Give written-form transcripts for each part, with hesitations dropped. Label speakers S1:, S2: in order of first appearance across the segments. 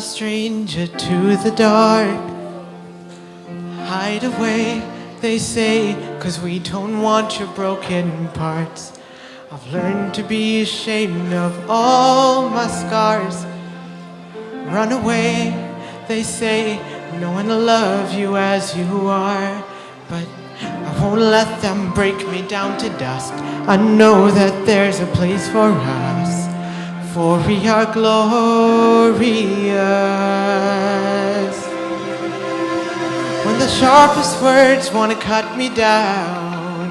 S1: a stranger to the dark. Hide away, they say, 'cause we don't want your broken parts. I've learned to be ashamed of all my scars. Run away, they say, no one will love you as you are. But I won't let them break me down to dust. I know that there's a place for us, for we are glorious. When the sharpest words wanna cut me down,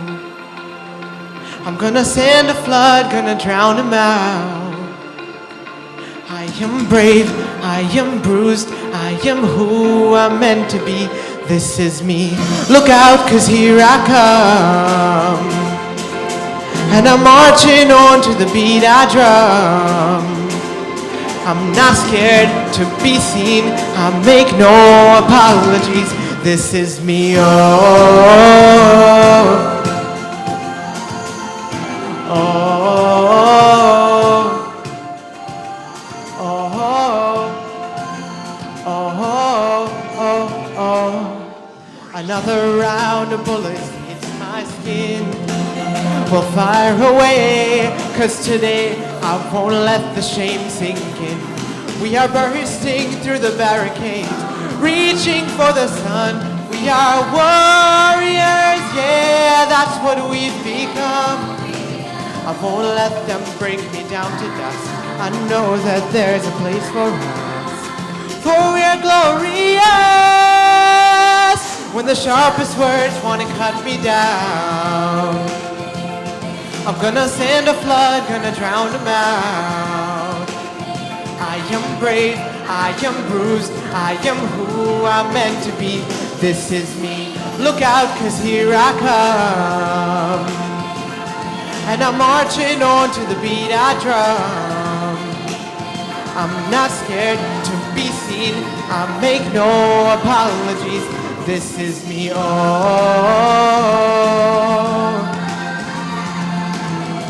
S1: I'm gonna send a flood, gonna drown them out. I am brave, I am bruised, I am who I'm meant to be. This is me. Look out, 'cause here I come. And I'm marching on to the beat I drum. I'm not scared to be seen, I make no apologies. This is me, oh, oh, oh. Another round of bullets hits my skin. We'll fire away, 'cause today I won't let the shame sink in. We are bursting through the barricades, reaching for the sun. We are warriors, yeah, that's what we've become. I won't let them break me down to dust. I know that there's a place for us, for we are glorious. When the sharpest words wanna cut me down, I'm gonna send a flood, gonna drown them out. I am brave, I am bruised, I am who I'm meant to be. This is me. Look out, 'cause here I come. And I'm marching on to the beat I drum. I'm not scared to be seen, I make no apologies. This is me, oh,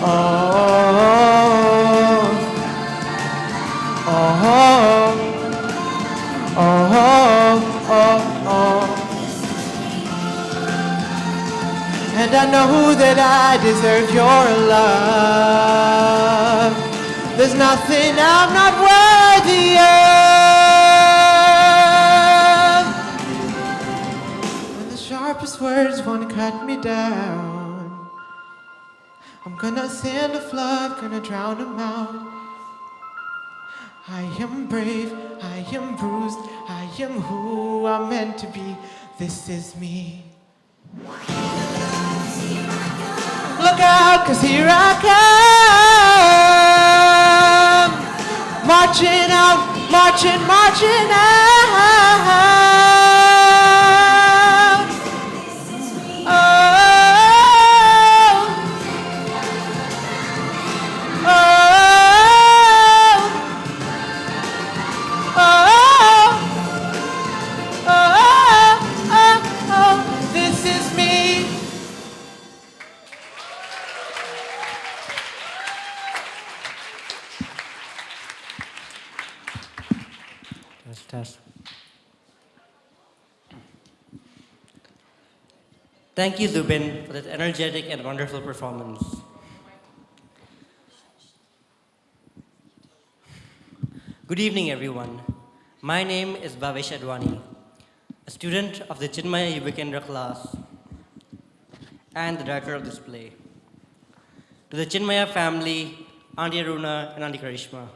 S1: oh, oh, oh, oh, oh. And I know that I deserve your love. There's nothing I'm not worthy of. When the sharpest words wanna cut me down, I'm gonna send a flood, gonna drown them out. I am brave, I am bruised, I am who I'm meant to be. This is me. Look out, 'cause here I come. Marching out, marching, marching out. Oh, oh, oh, oh, this is me.
S2: Test. Thank you, Zubin, for that energetic and wonderful performance. Good evening, everyone. My name is Bhavesh Advani, a student of the Chinmaya Yuvakendra class and the director of this play. To the Chinmaya family, Auntie Aruna and Auntie Karishma,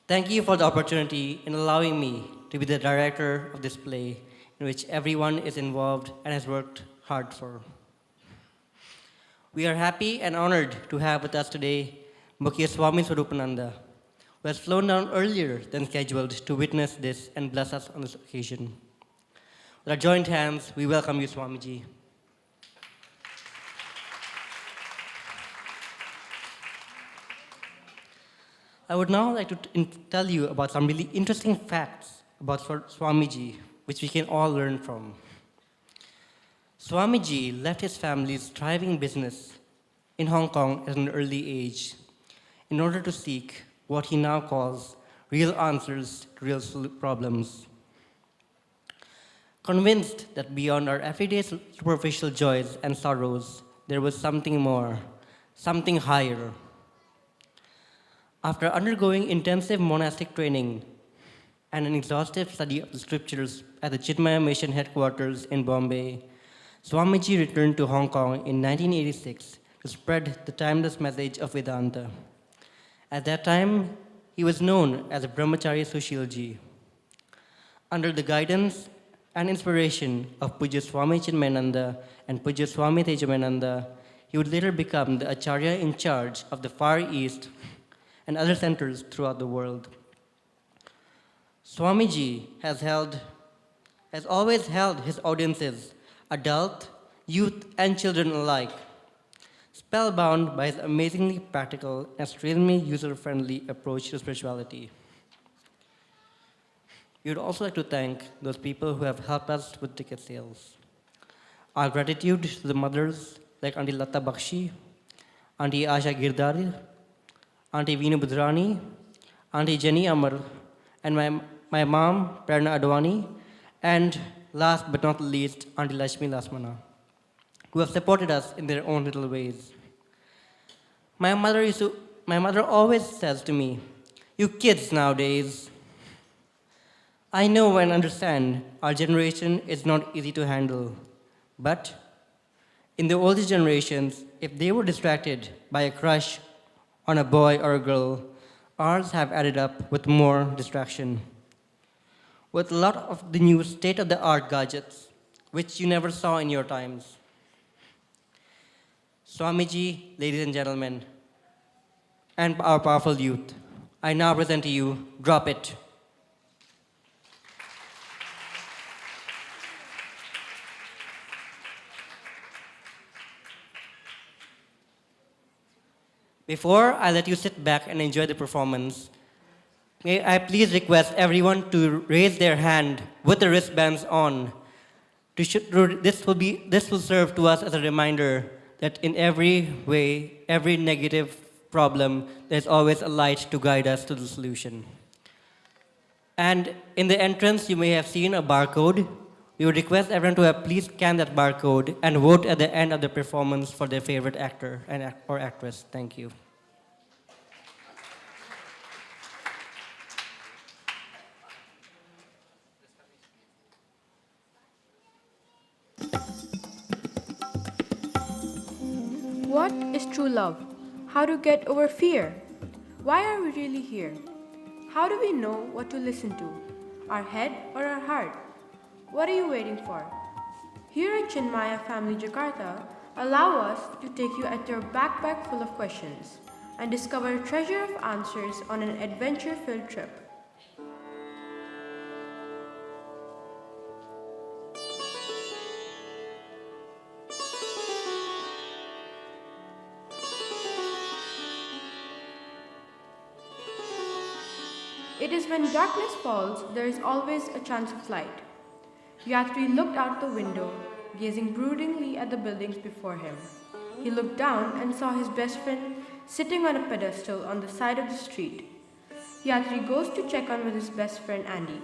S2: thank you for the opportunity in allowing me to be the director of this play in which everyone is involved and has worked hard for. We are happy and honored to have with us today Mukhiya Swami Swarupananda, who has flown down earlier than scheduled to witness this and bless us on this occasion. With our joint hands, we welcome you, Swamiji. I would now like to tell you about some really interesting facts about Swamiji, which we can all learn from. Swamiji left his family's thriving business in Hong Kong at an early age in order to seek what he now calls real answers to real problems. Convinced that beyond our everyday superficial joys and sorrows, there was something more, something higher. After undergoing intensive monastic training and an exhaustive study of the scriptures at the Chinmaya Mission headquarters in Bombay, Swamiji returned to Hong Kong in 1986 to spread the timeless message of Vedanta. At that time, he was known as a Brahmachari Sushilji. Under the guidance and inspiration of Puja Swami Chinmayananda and Puja Swami Tejamananda, he would later become the Acharya in charge of the Far East and other centers throughout the world. Swamiji has always held his audiences, adult, youth, and children alike, spellbound by his amazingly practical and extremely user-friendly approach to spirituality. We would also like to thank those people who have helped us with ticket sales. Our gratitude to the mothers like Auntie Lata Bakshi, Auntie Asha Girdari, Auntie Veenu Budrani, Auntie Jenny Amar, and my mom, Prerna Advani, and last but not least, Auntie Lashmi Lasmana, who have supported us in their own little ways. My mother always says to me, "You kids nowadays." I know and understand our generation is not easy to handle, but in the older generations, if they were distracted by a crush on a boy or a girl, ours have added up with more distraction. With a lot of the new state-of-the-art gadgets, which you never saw in your times. Swamiji, ladies and gentlemen, and our powerful youth, I now present to you, Drop It. Before I let you sit back and enjoy the performance, may I please request everyone to raise their hand with the wristbands on. This will serve to us as a reminder that in every way, every negative problem, there's always a light to guide us to the solution. And in the entrance, you may have seen a barcode. We would request everyone to please scan that barcode and vote at the end of the performance for their favorite actor or actress. Thank you.
S3: What is true love? How to get over fear? Why are we really here? How do we know what to listen to? Our head or our heart? What are you waiting for? Here at Chinmaya Family Jakarta, allow us to take you at your backpack full of questions and discover a treasure of answers on an adventure-filled trip. It is when darkness falls, there is always a chance of light. Yatri looked out the window, gazing broodingly at the buildings before him. He looked down and saw his best friend sitting on a pedestal on the side of the street. Yatri goes to check on with his best friend Andy.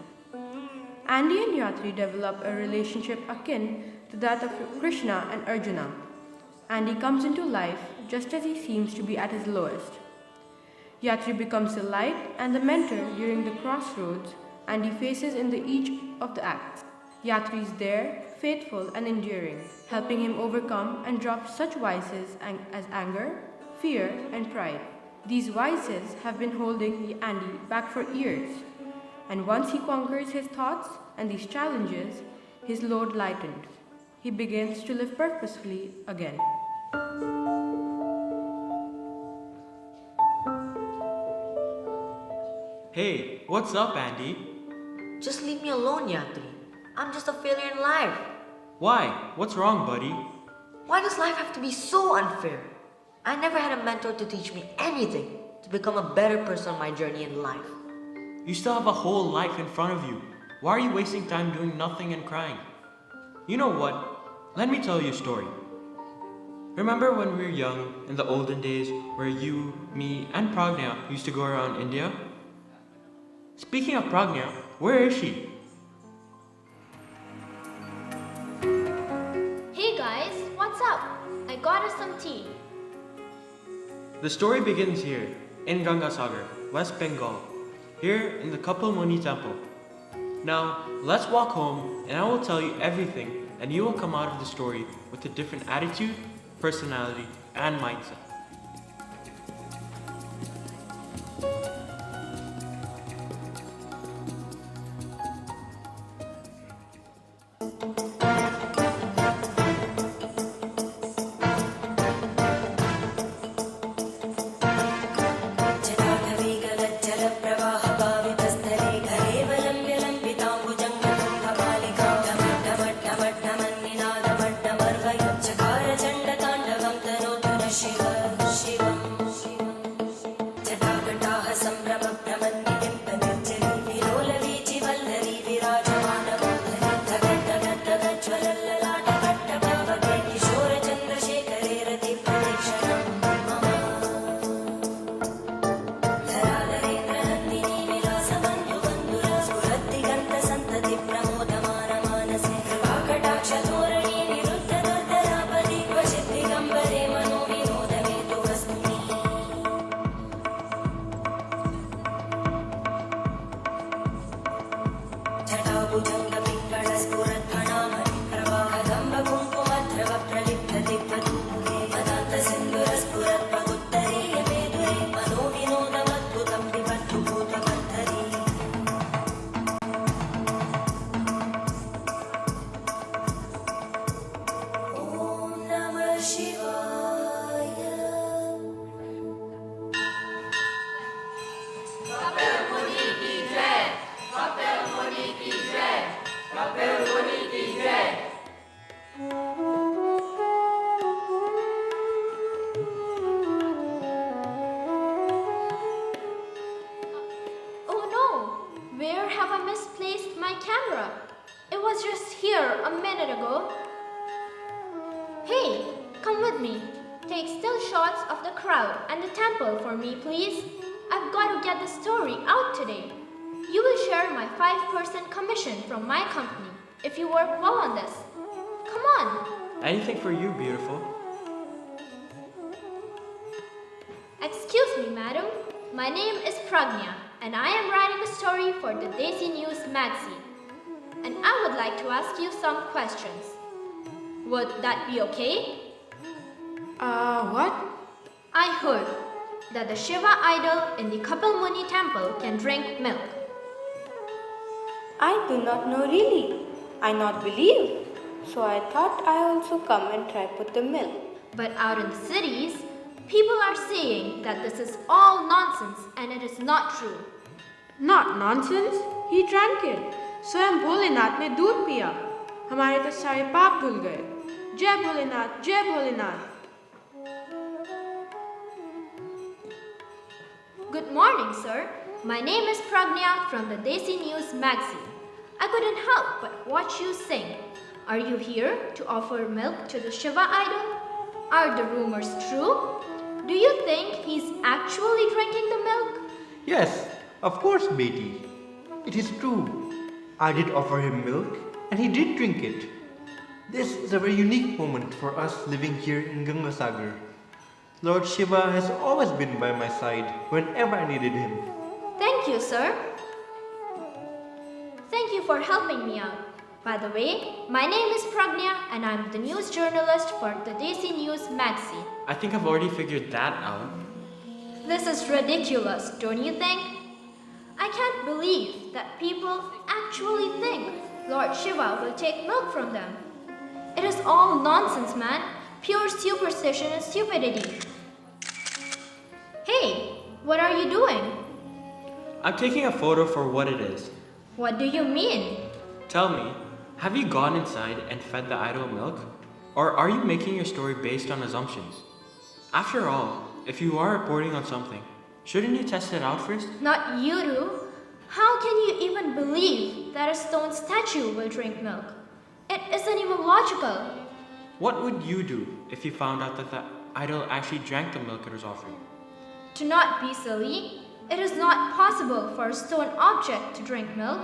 S3: Andy and Yatri develop a relationship akin to that of Krishna and Arjuna. Andy comes into life just as he seems to be at his lowest. Yatri becomes the light and the mentor during the crossroads Andy faces in each of the acts. Yatri is there, faithful and enduring, helping him overcome and drop such vices as anger, fear, and pride. These vices have been holding Andy back for years, and once he conquers his thoughts and these challenges, his load lightened. He begins to live purposefully again.
S4: Hey, what's up, Andy?
S5: Just leave me alone, Yatri. I'm just a failure in life.
S4: Why? What's wrong, buddy?
S5: Why does life have to be so unfair? I never had a mentor to teach me anything to become a better person on my journey in life.
S4: You still have a whole life in front of you. Why are you wasting time doing nothing and crying? You know what? Let me tell you a story. Remember when we were young, in the olden days, where you, me, and Pragna used to go around India? Speaking of Pragya, where is she?
S6: Hey guys, what's up? I got us some tea.
S4: The story begins here, in Gangasagar, West Bengal, here in the Kapil Muni temple. Now, let's walk home and I will tell you everything, and you will come out of the story with a different attitude, personality, and mindset.
S6: Oh no! Where have I misplaced my camera? It was just here a minute ago. Hey, come with me. Take still shots of the crowd and the temple for me, please. I've got to get the story out today. You will share my 5% commission from my company if you work well on this. Come on.
S4: Anything for you, beautiful.
S6: Excuse me, madam. My name is Pragya, and I am writing a story for the Desi News magazine. And I would like to ask you some questions. Would that be okay?
S3: What?
S6: I heard that the Shiva idol in the Kapil Muni temple can drink milk.
S7: I do not know really. I not believe. So I thought I also come and try put the milk.
S6: But out in the cities, people are saying that this is all nonsense and it is not true.
S3: Not nonsense. He drank it. स्वयं भोलेनाथ ने दूध पिया. हमारे तो सारे पाप धुल गए. जय भोलेनाथ, जय Bholenath.
S6: Good morning, sir. My name is Pragya from the Desi News magazine. I couldn't help but watch you sing. Are you here to offer milk to the Shiva idol? Are the rumors true? Do you think he's actually drinking the milk?
S8: Yes, of course, Beti. It is true. I did offer him milk, and he did drink it. This is a very unique moment for us living here in Gangasagar. Lord Shiva has always been by my side whenever I needed him.
S6: Thank you, sir. Thank you for helping me out. By the way, my name is Pragya and I'm the news journalist for the Desi News magazine.
S4: I think I've already figured that out.
S6: This is ridiculous, don't you think? I can't believe that people actually think Lord Shiva will take milk from them. It is all nonsense, man. Pure superstition and stupidity. Hey, what are you doing?
S4: I'm taking a photo for what it is.
S6: What do you mean?
S4: Tell me, have you gone inside and fed the idol milk? Or are you making your story based on assumptions? After all, if you are reporting on something, shouldn't you test it out first?
S6: Not you do. How can you even believe that a stone statue will drink milk? It isn't even logical.
S4: What would you do if you found out that the idol actually drank the milk it was offering?
S6: To not be silly, It is not possible for a stone object to drink milk.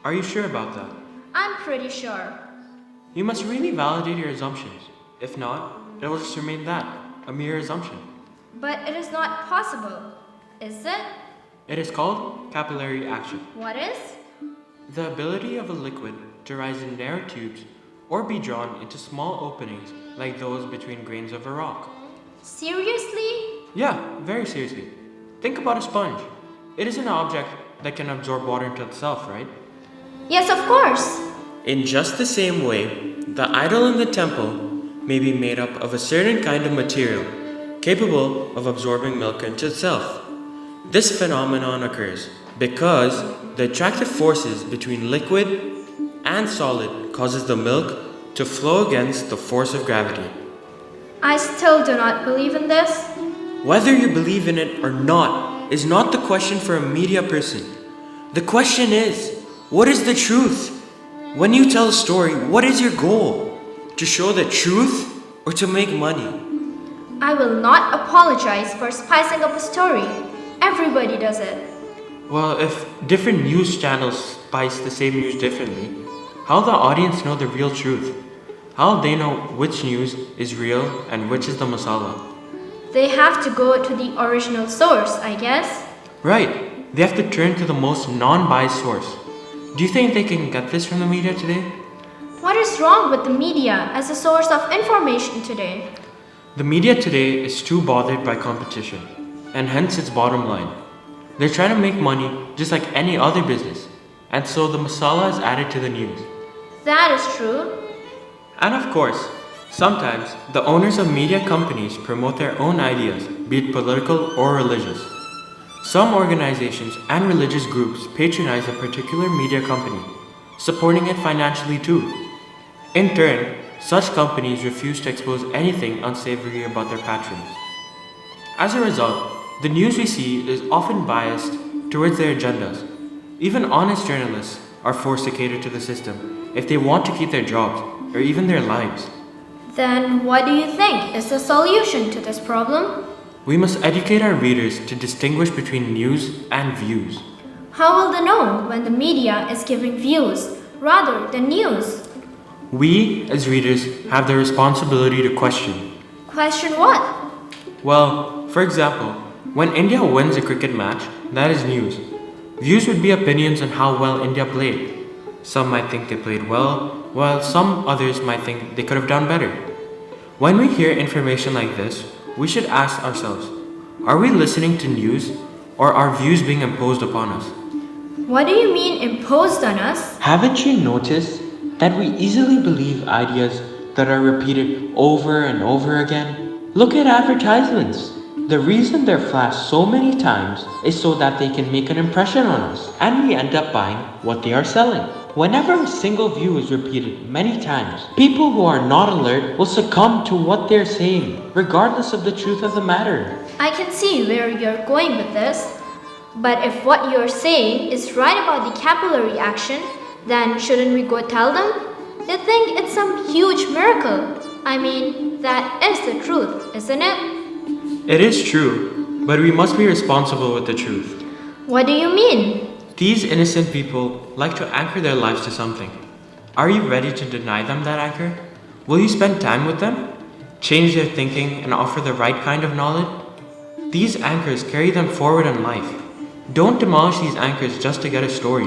S4: Are you sure about that?
S6: I'm pretty sure.
S4: You must really validate your assumptions. If not, it will just remain that, a mere assumption.
S6: But it is not possible, is it?
S4: It is called capillary action.
S6: What is?
S4: The ability of a liquid to rise in narrow tubes or be drawn into small openings like those between grains of a rock.
S6: Seriously?
S4: Yeah, very seriously. Think about a sponge. It is an object that can absorb water into itself, right?
S6: Yes, of course.
S1: In just the same way, the idol in the temple may be made up of a certain kind of material capable of absorbing milk into itself. This phenomenon occurs because the attractive forces between liquid and solid causes the milk to flow against the force of gravity.
S6: I still do not believe in this.
S1: Whether you believe in it or not is not the question for a media person. The question is, what is the truth? When you tell a story, what is your goal? To show the truth or to make money?
S6: I will not apologize for spicing up a story. Everybody does it.
S4: Well, if different news channels spice the same news differently, how the audience know the real truth? How they know which news is real and which is the masala?
S6: They have to go to the original source, I guess.
S4: Right, they have to turn to the most non-biased source. Do you think they can get this from the media today?
S6: What is wrong with the media as a source of information today?
S4: The media today is too bothered by competition, and hence its bottom line. They're trying to make money just like any other business, and so the masala is added to the news.
S6: That is true.
S4: And of course, sometimes the owners of media companies promote their own ideas, be it political or religious. Some organizations and religious groups patronize a particular media company, supporting it financially too. In turn, such companies refuse to expose anything unsavory about their patrons. As a result, the news we see is often biased towards their agendas. Even honest journalists are forced to cater to the system if they want to keep their jobs or even their lives.
S6: Then what do you think is the solution to this problem?
S4: We must educate our readers to distinguish between news and views.
S6: How will they know when the media is giving views rather than news?
S4: We, as readers, have the responsibility to question.
S6: Question what?
S4: Well, for example, when India wins a cricket match, that is news. Views would be opinions on how well India played. Some might think they played well, while some others might think they could have done better. When we hear information like this, we should ask ourselves, are we listening to news or are views being imposed upon us?
S6: What do you mean imposed on us?
S9: Haven't you noticed that we easily believe ideas that are repeated over and over again? Look at advertisements. The reason they're flashed so many times is so that they can make an impression on us, and we end up buying what they are selling. Whenever a single view is repeated many times, people who are not alert will succumb to what they're saying, regardless of the truth of the matter.
S6: I can see where you're going with this. But if what you're saying is right about the capillary action, then shouldn't we go tell them? They think it's some huge miracle. I mean, that is the truth, isn't it?
S4: It is true, but we must be responsible with the truth.
S6: What do you mean?
S4: These innocent people like to anchor their lives to something. Are you ready to deny them that anchor? Will you spend time with them? Change their thinking and offer the right kind of knowledge? These anchors carry them forward in life. Don't demolish these anchors just to get a story.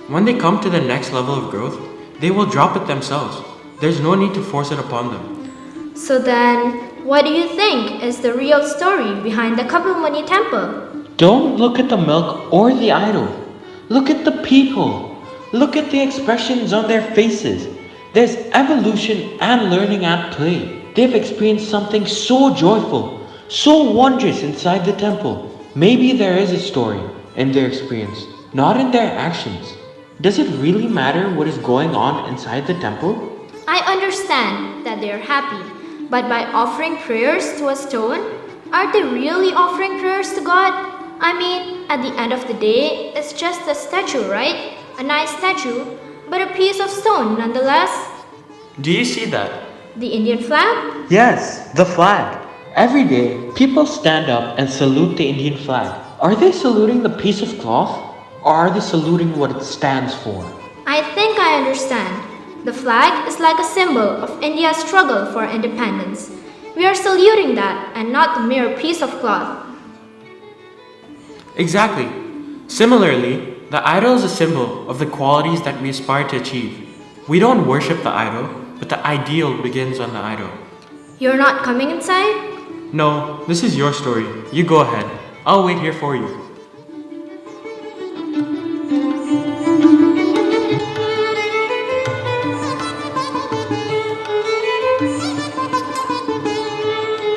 S4: When they come to the next level of growth, they will drop it themselves. There's no need to force it upon them.
S6: So then, what do you think is the real story behind the Kapilmuni temple?
S9: Don't look at the milk or the idol. Look at the people. Look at the expressions on their faces. There's evolution and learning at play. They've experienced something so joyful, so wondrous inside the temple. Maybe there is a story in their experience, not in their actions. Does it really matter what is going on inside the temple?
S6: I understand that they are happy, but by offering prayers to a stone, are they really offering prayers to God? I mean, at the end of the day, it's just a statue, right? A nice statue, but a piece of stone nonetheless.
S4: Do you see that?
S6: The Indian flag?
S9: Yes, the flag. Every day, people stand up and salute the Indian flag. Are they saluting the piece of cloth? Or are they saluting what it stands for?
S6: I think I understand. The flag is like a symbol of India's struggle for independence. We are saluting that and not the mere piece of cloth.
S4: Exactly. Similarly, the idol is a symbol of the qualities that we aspire to achieve. We don't worship the idol, but the ideal begins on the idol.
S6: You're not coming inside?
S4: No, this is your story. You go ahead. I'll wait here for you.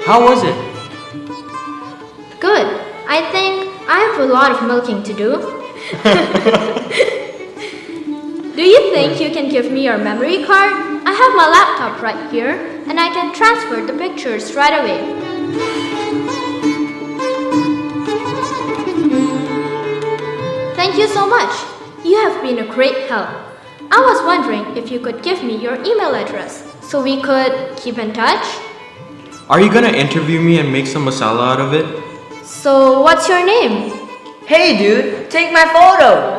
S4: How was it?
S6: Good. I think I have a lot of milking to do. Do you think you can give me your memory card? I have my laptop right here and I can transfer the pictures right away. Thank you so much. You have been a great help. I was wondering if you could give me your email address so we could keep in touch.
S4: Are you gonna interview me and make some masala out of it?
S6: So, what's your name?
S5: Hey dude, take my photo!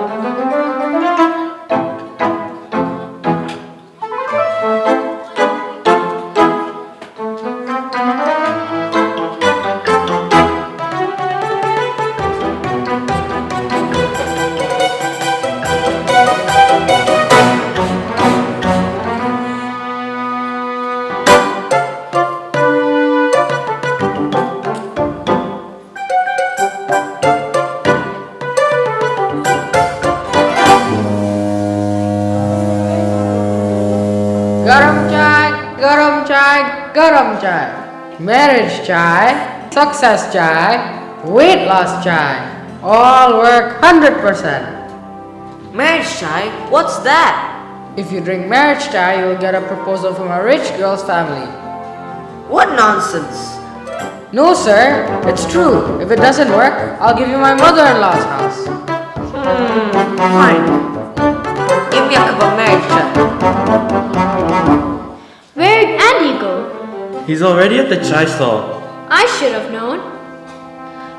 S10: garam chai, marriage chai, success chai, weight loss chai. All work 100%.
S5: Marriage chai? What's that?
S10: If you drink marriage chai, you'll get a proposal from a rich girl's family.
S5: What nonsense!
S10: No, sir, it's true. If it doesn't work, I'll give you my mother-in-law's house.
S5: Fine. Give me a cup of marriage chai.
S6: Where'd Andy go?
S4: He's already at the chai stall.
S6: I should have known.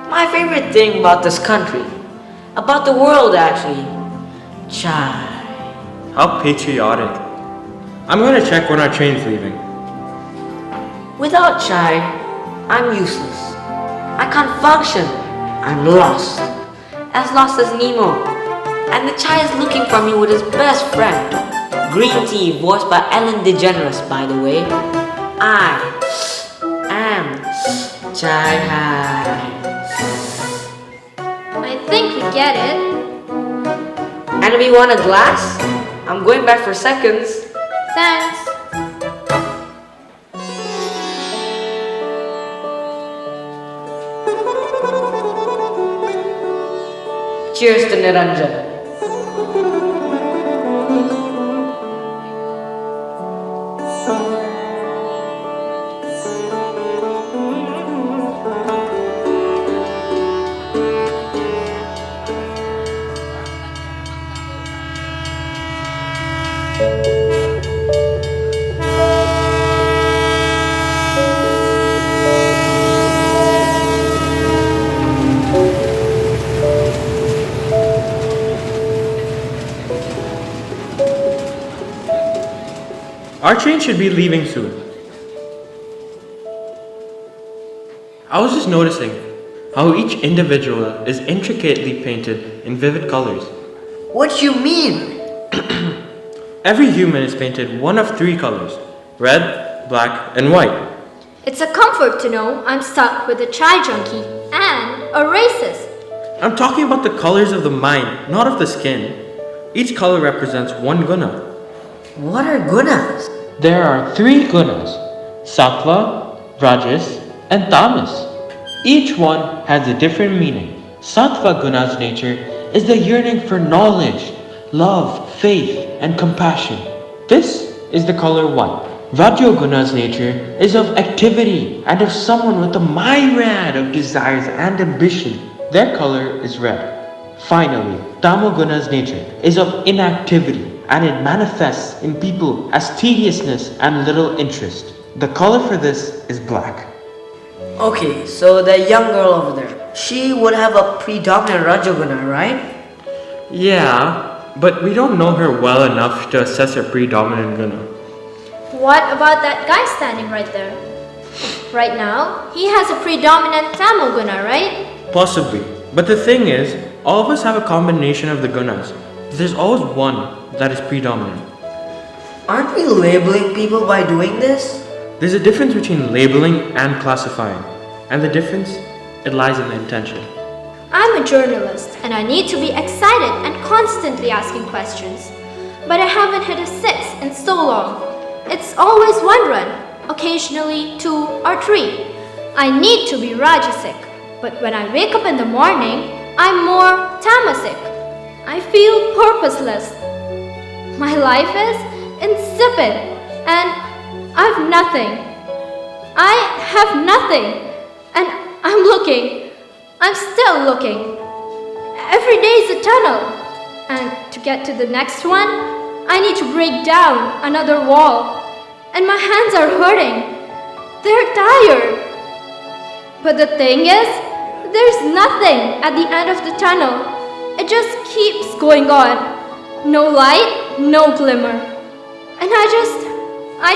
S5: My favorite thing about this country, about the world actually, chai.
S4: How patriotic. I'm gonna check when our train's leaving.
S5: Without chai, I'm useless. I can't function. I'm lost. As lost as Nemo. And the chai is looking for me with his best friend. Green tea, voiced by Ellen DeGeneres, by the way. I am chai high.
S6: I think we get it.
S5: And we want a glass? I'm going back for seconds.
S6: Thanks.
S5: Cheers to Niranjan.
S4: Our train should be leaving soon. I was just noticing how each individual is intricately painted in vivid colors.
S5: What do you mean?
S4: Every human is painted one of three colors: red, black, and white.
S6: It's a comfort to know I'm stuck with a chai junkie and a racist.
S4: I'm talking about the colors of the mind, not of the skin. Each color represents one guna.
S5: What are gunas?
S9: There are three gunas: sattva, rajas, and tamas. Each one has a different meaning. Sattva guna's nature is the yearning for knowledge, love, faith, and compassion. This is the color white. Rajoguna's nature is of activity and of someone with a myriad of desires and ambition. Their color is red. Finally, Tamoguna's nature is of inactivity and it manifests in people as tediousness and little interest. The color for this is black.
S5: Okay, so the young girl over there. She would have a predominant Rajoguna, right?
S4: Yeah, but we don't know her well enough to assess her predominant guna.
S6: What about that guy standing right there? Right now, he has a predominant Tamil guna, right?
S4: Possibly. But the thing is, all of us have a combination of the gunas. There's always one that is predominant.
S5: Aren't we labeling people by doing this?
S4: There's a difference between labeling and classifying. And the difference, it lies in the intention.
S6: I'm a journalist and I need to be excited and constantly asking questions. But I haven't hit a 6 in so long. It's always one run, occasionally 2 or 3. I need to be Rajasic, but when I wake up in the morning, I'm more Tamasic. I feel purposeless. My life is insipid and I've nothing. I have nothing and I'm looking. I'm still looking. Every day is a tunnel. And to get to the next one, I need to break down another wall. And my hands are hurting. They're tired. But the thing is, there's nothing at the end of the tunnel. It just keeps going on. No light, no glimmer. And I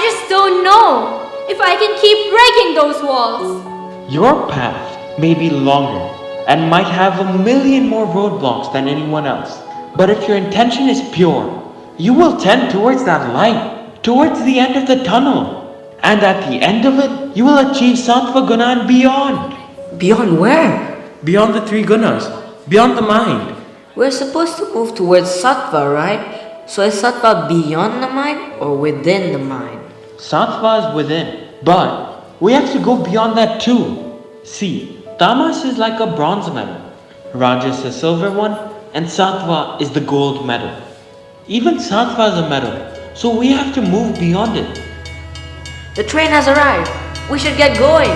S6: just don't know if I can keep breaking those walls.
S9: Your path may be longer and might have a million more roadblocks than anyone else. But if your intention is pure, you will tend towards that light, towards the end of the tunnel. And at the end of it, you will achieve Sattva Guna and beyond.
S5: Beyond where?
S4: Beyond the 3 gunas, beyond the mind.
S5: We're supposed to move towards Sattva, right? So is Sattva beyond the mind or within the mind?
S9: Sattva is within, but we have to go beyond that too. See, Tamas is like a bronze medal, Rajas a silver one, and Sattva is the gold medal. Even Sattva is a medal, so we have to move beyond it.
S5: The train has arrived. We should get going.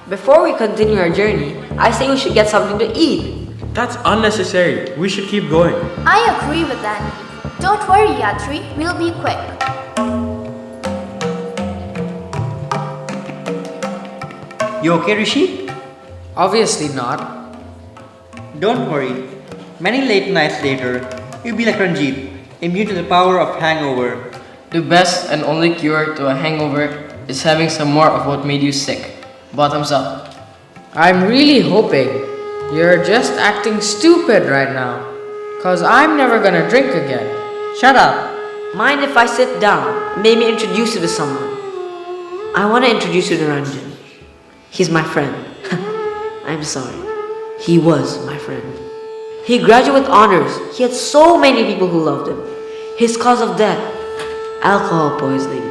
S5: Before we continue our journey, I say we should get something to eat.
S4: That's unnecessary. We should keep going.
S6: I agree with that. Don't worry, Yatri. We'll be quick.
S11: You okay, Rishi?
S10: Obviously not.
S11: Don't worry. Many late nights later, you'll be like Ranjit, immune to the power of hangover.
S10: The best and only cure to a hangover is having some more of what made you sick. Bottoms up. I'm really hoping you're just acting stupid right now. Cause I'm never gonna drink again. Shut up.
S5: Mind if I sit down? Maybe introduce you to someone. I want to introduce you to Ranjan. He's my friend. I'm sorry. He was my friend. He graduated with honors. He had so many people who loved him. His cause of death, alcohol poisoning.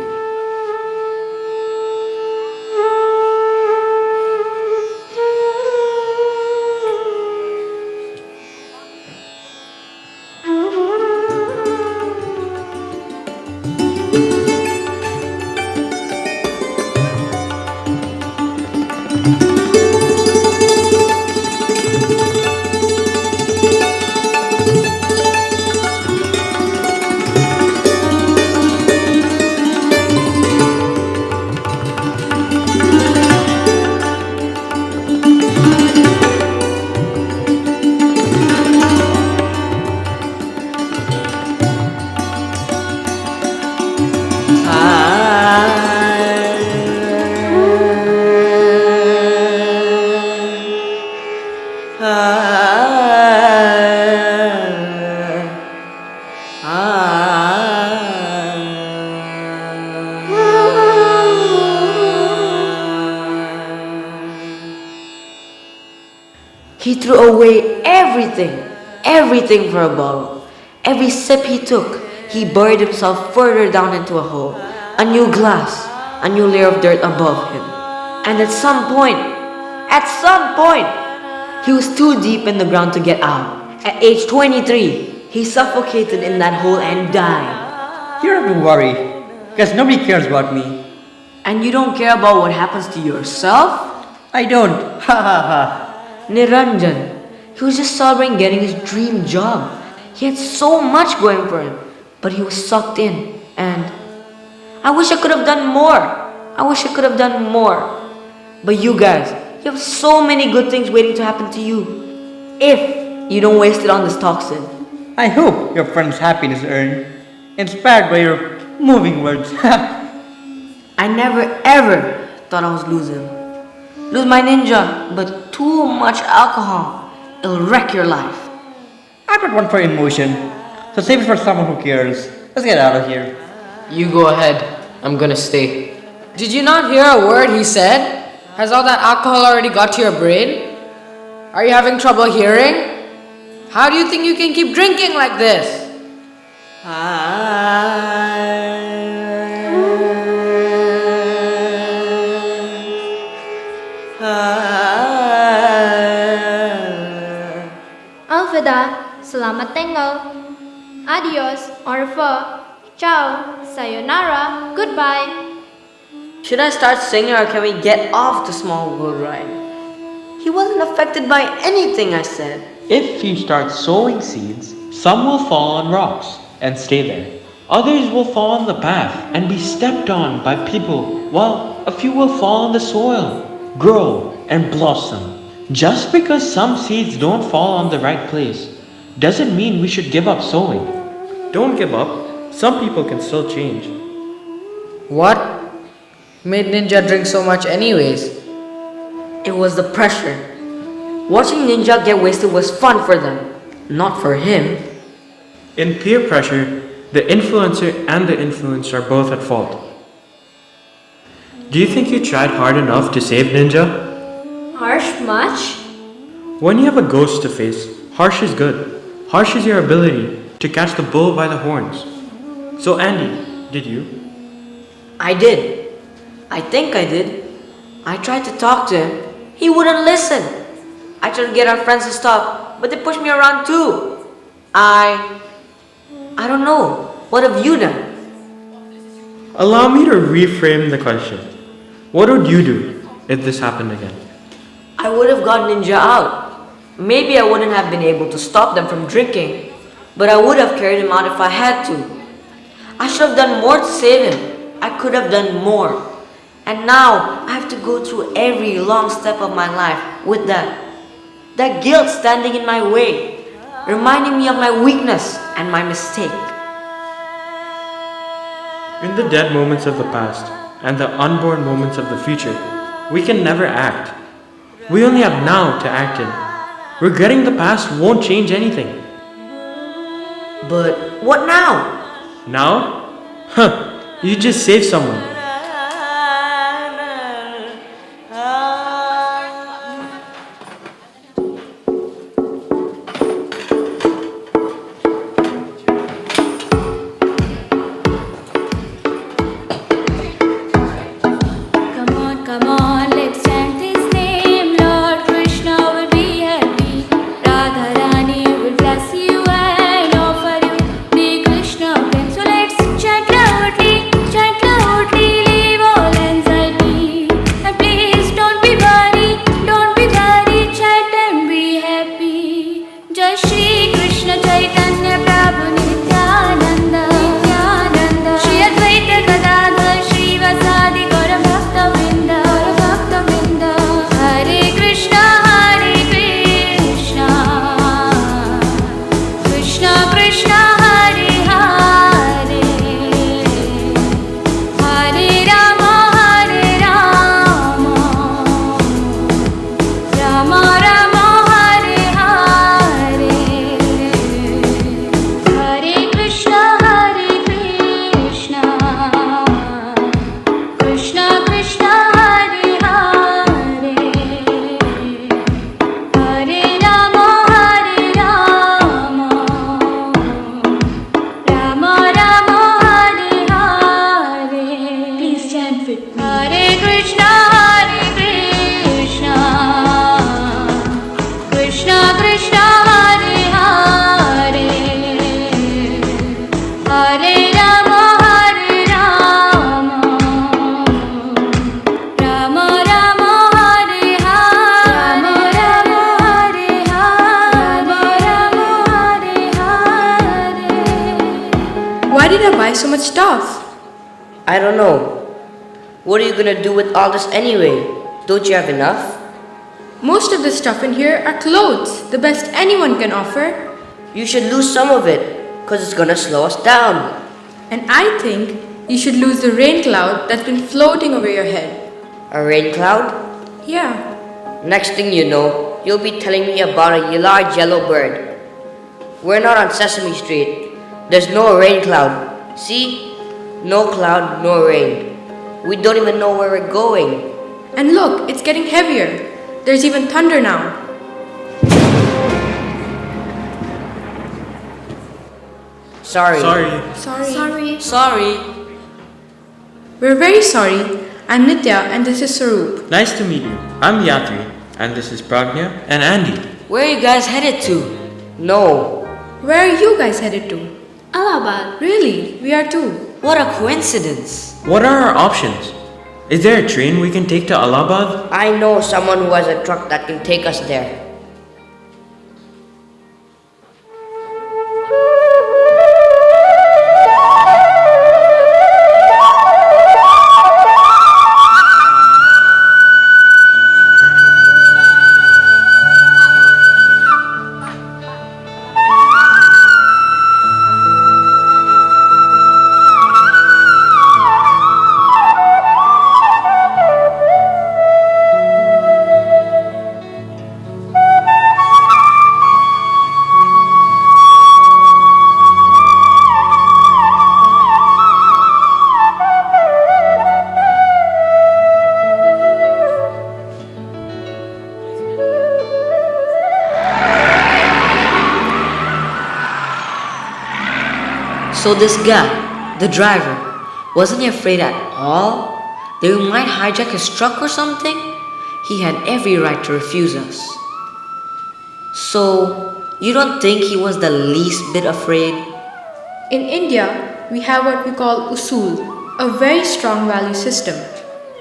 S5: He threw away everything for a bottle. Every sip he took, he buried himself further down into a hole. A new glass, a new layer of dirt above him. And at some point, he was too deep in the ground to get out. At age 23, he suffocated in that hole and died.
S11: You don't have to worry, because nobody cares about me.
S5: And you don't care about what happens to yourself?
S11: I don't. Ha ha ha.
S5: Niranjan, he was just celebrating getting his dream job. He had so much going for him, but he was sucked in. And I wish I could have done more. But you guys, you have so many good things waiting to happen to you. If you don't waste it on this toxin.
S11: I hope your friend's happiness earned, inspired by your moving words.
S5: I never ever thought I was lose my ninja, but too much alcohol, it'll wreck your life.
S11: I've got one for emotion, so save it for someone who cares. Let's get out of here.
S10: You go ahead. I'm gonna stay. Did you not hear a word he said? Has all that alcohol already got to your brain? Are you having trouble hearing? How do you think you can keep drinking like this?
S6: Alvida, selamat tinggal. Adios, au revoir, ciao, sayonara, goodbye.
S5: Should I start singing or can we get off the small world ride? He wasn't affected by anything I said.
S9: If you start sowing seeds, some will fall on rocks and stay there. Others will fall on the path and be stepped on by people, while a few will fall on the soil, grow, and blossom. Just because some seeds don't fall on the right place doesn't mean we should give up sowing.
S4: Don't give up. Some people can still change.
S10: What made Ninja drink so much anyways?
S5: It was the pressure. Watching Ninja get wasted was fun for them, not for him.
S4: In peer pressure, the influencer and the influenced are both at fault. Do you think you tried hard enough to save Ninja?
S6: Harsh much?
S4: When you have a ghost to face, harsh is good. Harsh is your ability to catch the bull by the horns. So Andy, did you?
S5: I did. I think I did. I tried to talk to him. He wouldn't listen. I tried to get our friends to stop, but they pushed me around too. I don't know. What have you done?
S4: Allow me to reframe the question. What would you do if this happened again?
S5: I would have got Ninja out. Maybe I wouldn't have been able to stop them from drinking, but I would have carried him out if I had to. I should have done more to save him. I could have done more. And now I have to go through every long step of my life with that guilt standing in my way, reminding me of my weakness and my mistake.
S4: In the dead moments of the past and the unborn moments of the future, we can never act. We only have now to act in. Regretting the past won't change anything.
S5: But what now?
S4: Now? You just saved someone.
S12: Come on, let's chant his name. Lord Krishna will be happy. Radha Rani will bless you and offer you the Krishna blessing. So let's chant loudly,
S3: much stuff?
S5: I don't know. What are you gonna do with all this anyway? Don't you have enough?
S3: Most of the stuff in here are clothes, the best anyone can offer.
S5: You should lose some of it, cause it's gonna slow us down.
S3: And I think you should lose the rain cloud that's been floating over your head.
S5: A rain cloud?
S3: Yeah.
S5: Next thing you know, you'll be telling me about a large yellow bird. We're not on Sesame Street. There's no rain cloud. See? No cloud, no rain. We don't even know where we're going.
S3: And look, it's getting heavier. There's even thunder now.
S5: Sorry.
S10: Sorry.
S3: We're very sorry. I'm Nitya and this is Sarup.
S9: Nice to meet you. I'm Yatri, and this is Pragnya and Andy.
S10: Where are you guys headed to?
S5: No.
S3: Where are you guys headed to?
S6: Allahabad.
S3: Really? We are too.
S10: What a coincidence.
S9: What are our options? Is there a train we can take to Allahabad?
S5: I know someone who has a truck that can take us there. So this guy, the driver, wasn't he afraid at all that we might hijack his truck or something? He had every right to refuse us. So, you don't think he was the least bit afraid?
S3: In India, we have what we call usul, a very strong value system.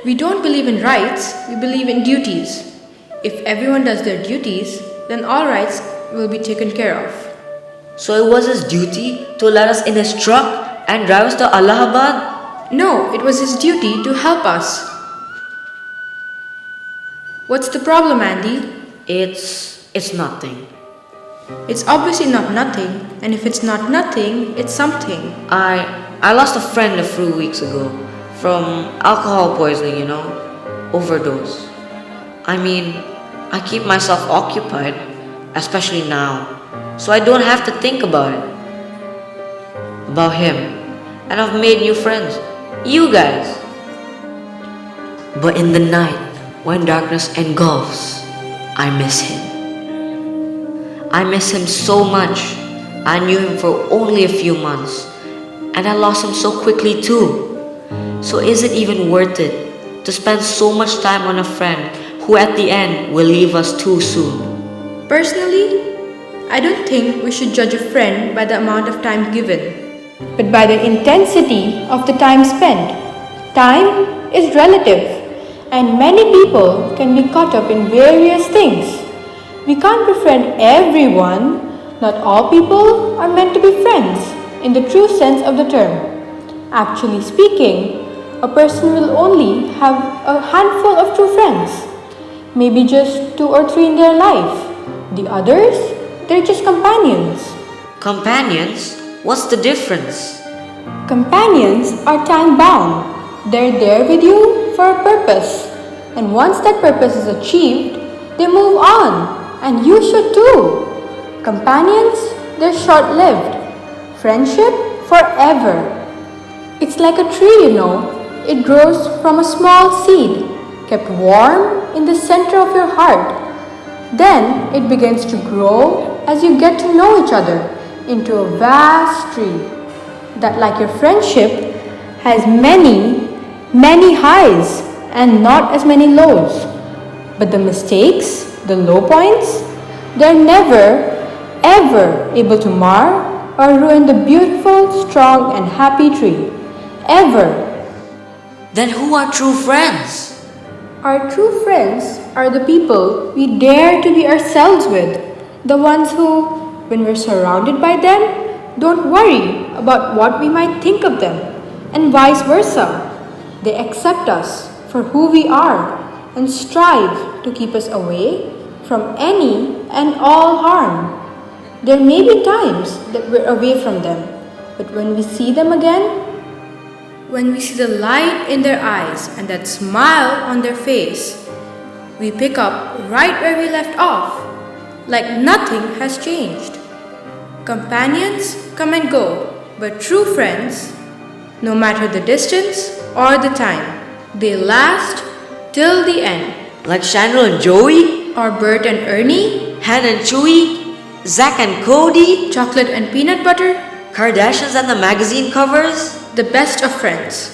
S3: We don't believe in rights, we believe in duties. If everyone does their duties, then all rights will be taken care of.
S5: So it was his duty to let us in his truck and drive us to Allahabad?
S3: No, it was his duty to help us. What's the problem, Andy?
S5: It's nothing.
S3: It's obviously not nothing, and if it's not nothing, it's something.
S5: I lost a friend a few weeks ago from alcohol poisoning, overdose. I mean, I keep myself occupied, especially now, so I don't have to think about him. And I've made new friends, you guys. But in the night, when darkness engulfs, I miss him. I miss him so much. I knew him for only a few months, and I lost him so quickly too. So is it even worth it to spend so much time on a friend who at the end will leave us too soon?
S3: Personally, I don't think we should judge a friend by the amount of time given, but by the intensity of the time spent. Time is relative, and many people can be caught up in various things. We can't befriend everyone. Not all people are meant to be friends in the true sense of the term. Actually speaking, a person will only have a handful of true friends, maybe just 2 or 3 in their life. The others, they're just companions.
S5: Companions? What's the difference?
S3: Companions are time bound. They're there with you for a purpose. And once that purpose is achieved, they move on. And you should too. Companions, they're short-lived. Friendship, forever. It's like a tree, It grows from a small seed, kept warm in the center of your heart. Then it begins to grow as you get to know each other into a vast tree that, like your friendship, has many, many highs and not as many lows. But the mistakes, the low points, they're never, ever able to mar or ruin the beautiful, strong and happy tree. Ever.
S5: Then who are true friends?
S3: Our true friends are the people we dare to be ourselves with. The ones who, when we're surrounded by them, don't worry about what we might think of them, and vice versa. They accept us for who we are and strive to keep us away from any and all harm. There may be times that we're away from them, but when we see them again, when we see the light in their eyes and that smile on their face, we pick up right where we left off, like nothing has changed. Companions come and go, but true friends, no matter the distance or the time, they last till the end.
S5: Like Chandler and Joey,
S3: Or Bert and Ernie,
S5: Han and Chewie, Zack and Cody,
S3: chocolate and peanut butter,
S5: Kardashians and the magazine covers.
S3: the best of friends.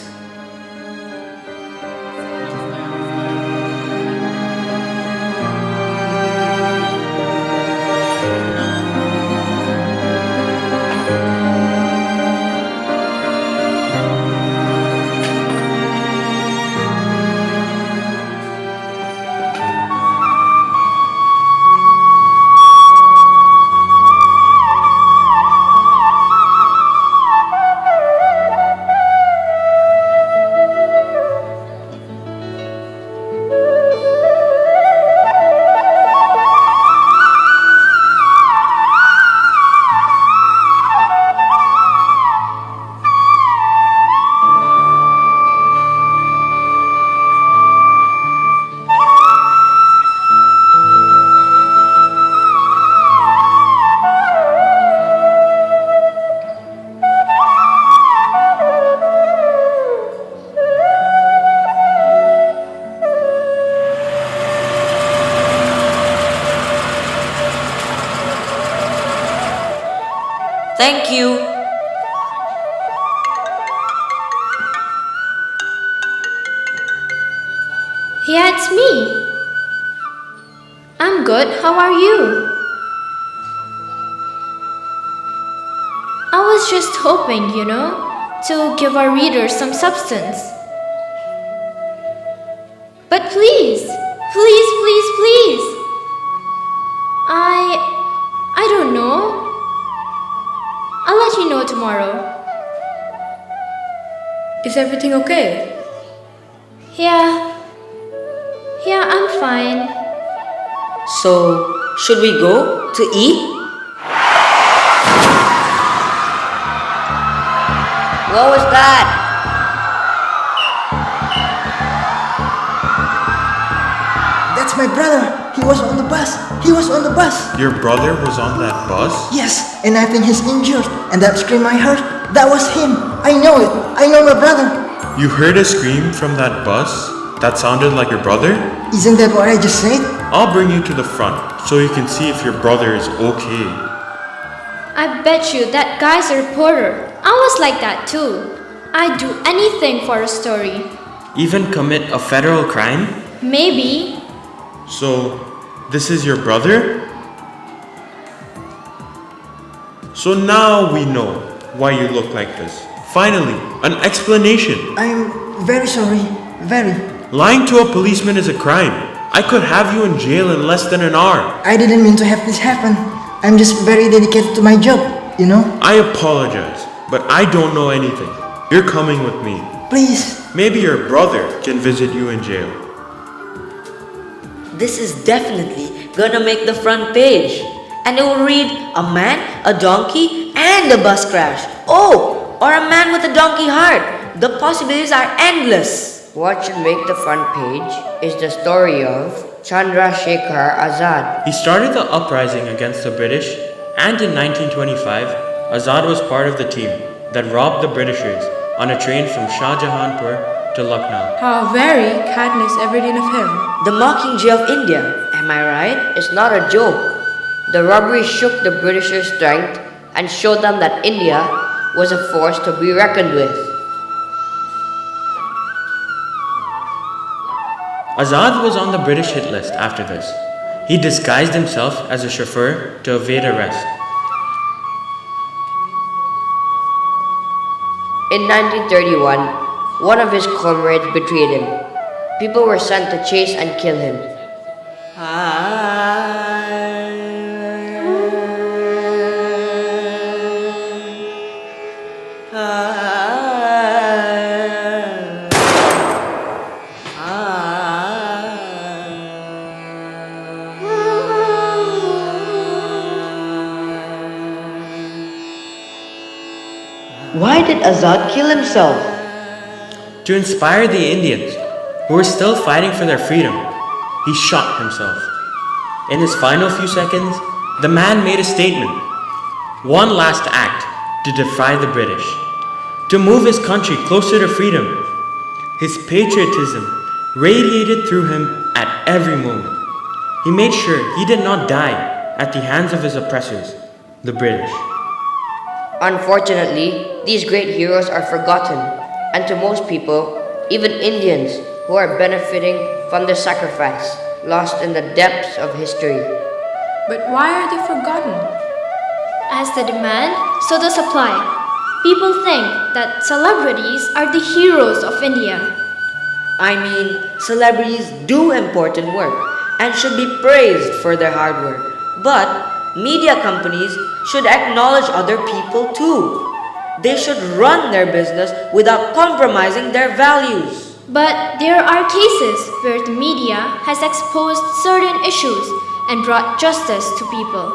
S5: Thank you.
S6: Yeah, it's me. I'm good. How are you? I was just hoping, to give our readers some substance. But please, please, please, please. I don't know. I'll let you know tomorrow.
S3: Is everything okay?
S6: Yeah, I'm fine.
S5: So, should we go to eat? What was that?
S13: That's my brother. He was on the bus. He was on the bus.
S14: Your brother was on that bus?
S13: Yes, and I think he's injured. And that scream I heard, that was him. I know it. I know my brother.
S14: You heard a scream from that bus? That sounded like your brother?
S13: Isn't that what I just said?
S14: I'll bring you to the front so you can see if your brother is okay.
S6: I bet you that guy's a reporter. I was like that too. I'd do anything for a story.
S4: Even commit a federal crime?
S6: Maybe.
S14: So, this is your brother? So now we know why you look like this. Finally, an explanation.
S13: I'm very sorry. Very.
S14: Lying to a policeman is a crime. I could have you in jail in less than an hour.
S13: I didn't mean to have this happen. I'm just very dedicated to my job,
S14: I apologize, but I don't know anything. You're coming with me.
S13: Please.
S14: Maybe your brother can visit you in jail.
S5: This is definitely gonna make the front page. And it will read, a man, a donkey, and a bus crash. Oh, or a man with a donkey heart. The possibilities are endless.
S10: What should make the front page is the story of Chandrasekhar Azad.
S4: He started the uprising against the British, and in 1925, Azad was part of the team that robbed the Britishers on a train from Shah Jahanpur to Lucknow.
S3: How very Katniss Everdeen of him.
S5: The Mockingjay of India.
S10: Am I right? It's not a joke. The robbery shook the Britishers' strength and showed them that India was a force to be reckoned with.
S4: Azad was on the British hit list after this. He disguised himself as a chauffeur to evade arrest.
S10: In 1931, one of his comrades betrayed him. People were sent to chase and kill him.
S5: Why did Azad kill himself?
S4: To inspire the Indians, who were still fighting for their freedom, he shot himself. In his final few seconds, the man made a statement. One last act to defy the British, to move his country closer to freedom. His patriotism radiated through him at every moment. He made sure he did not die at the hands of his oppressors, the British.
S5: Unfortunately, these great heroes are forgotten, and to most people, even Indians who are benefiting from their sacrifice, lost in the depths of history.
S3: But why are they forgotten?
S6: As the demand, so the supply. People think that celebrities are the heroes of India.
S5: I mean, celebrities do important work and should be praised for their hard work. But media companies should acknowledge other people too. They should run their business without compromising their values.
S6: But there are cases where the media has exposed certain issues and brought justice to people.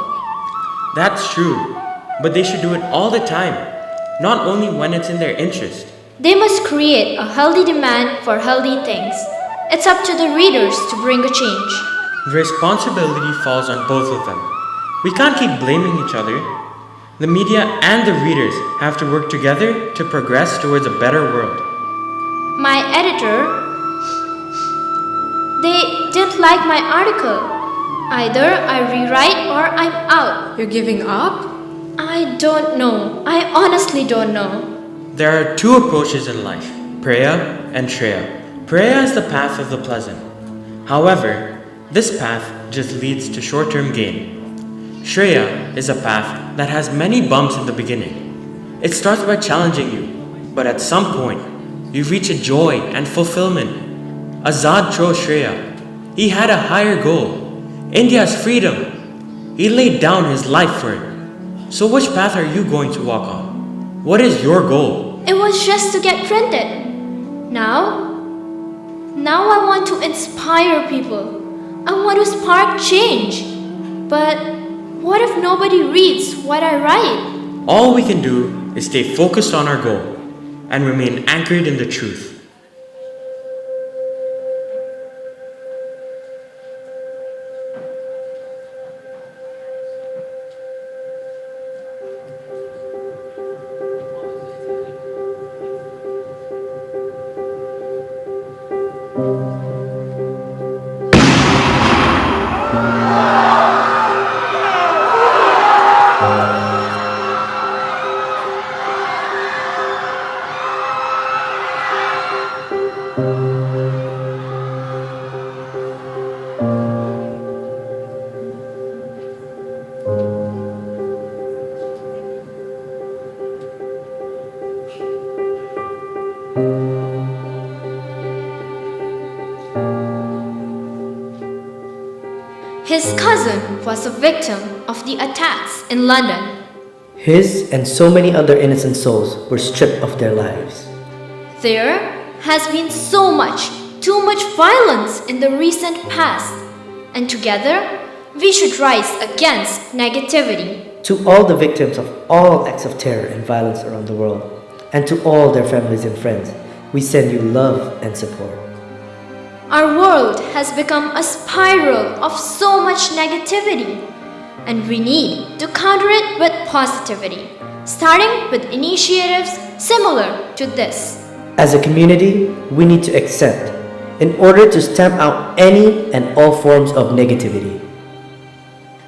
S4: That's true, but they should do it all the time, not only when it's in their interest.
S6: They must create a healthy demand for healthy things. It's up to the readers to bring a change.
S4: The responsibility falls on both of them. We can't keep blaming each other. The media and the readers have to work together to progress towards a better world.
S6: My editor, they didn't like my article. Either I rewrite or I'm out.
S3: You're giving up?
S6: I don't know. I honestly don't know.
S4: There are two approaches in life, Preya and Shreya. Preya is the path of the pleasant. However, this path just leads to short-term gain. Shreya is a path that has many bumps in the beginning. It starts by challenging you, but at some point, you reach a joy and fulfillment. Azad chose Shreya. He had a higher goal, India's freedom. He laid down his life for it. So which path are you going to walk on? What is your goal?
S6: It was just to get printed. Now I want to inspire people. I want to spark change. But what if nobody reads what I write?
S4: All we can do is stay focused on our goal and remain anchored in the truth.
S6: His cousin was a victim of the attacks in London.
S15: His and so many other innocent souls were stripped of their lives.
S6: There has been so much, too much violence in the recent past, and together we should rise against negativity.
S15: To all the victims of all acts of terror and violence around the world, and to all their families and friends, we send you love and support.
S6: Our world has become a spiral of so much negativity, and we need to counter it with positivity, starting with initiatives similar to this.
S15: As a community, we need to accept, in order to stamp out any and all forms of negativity.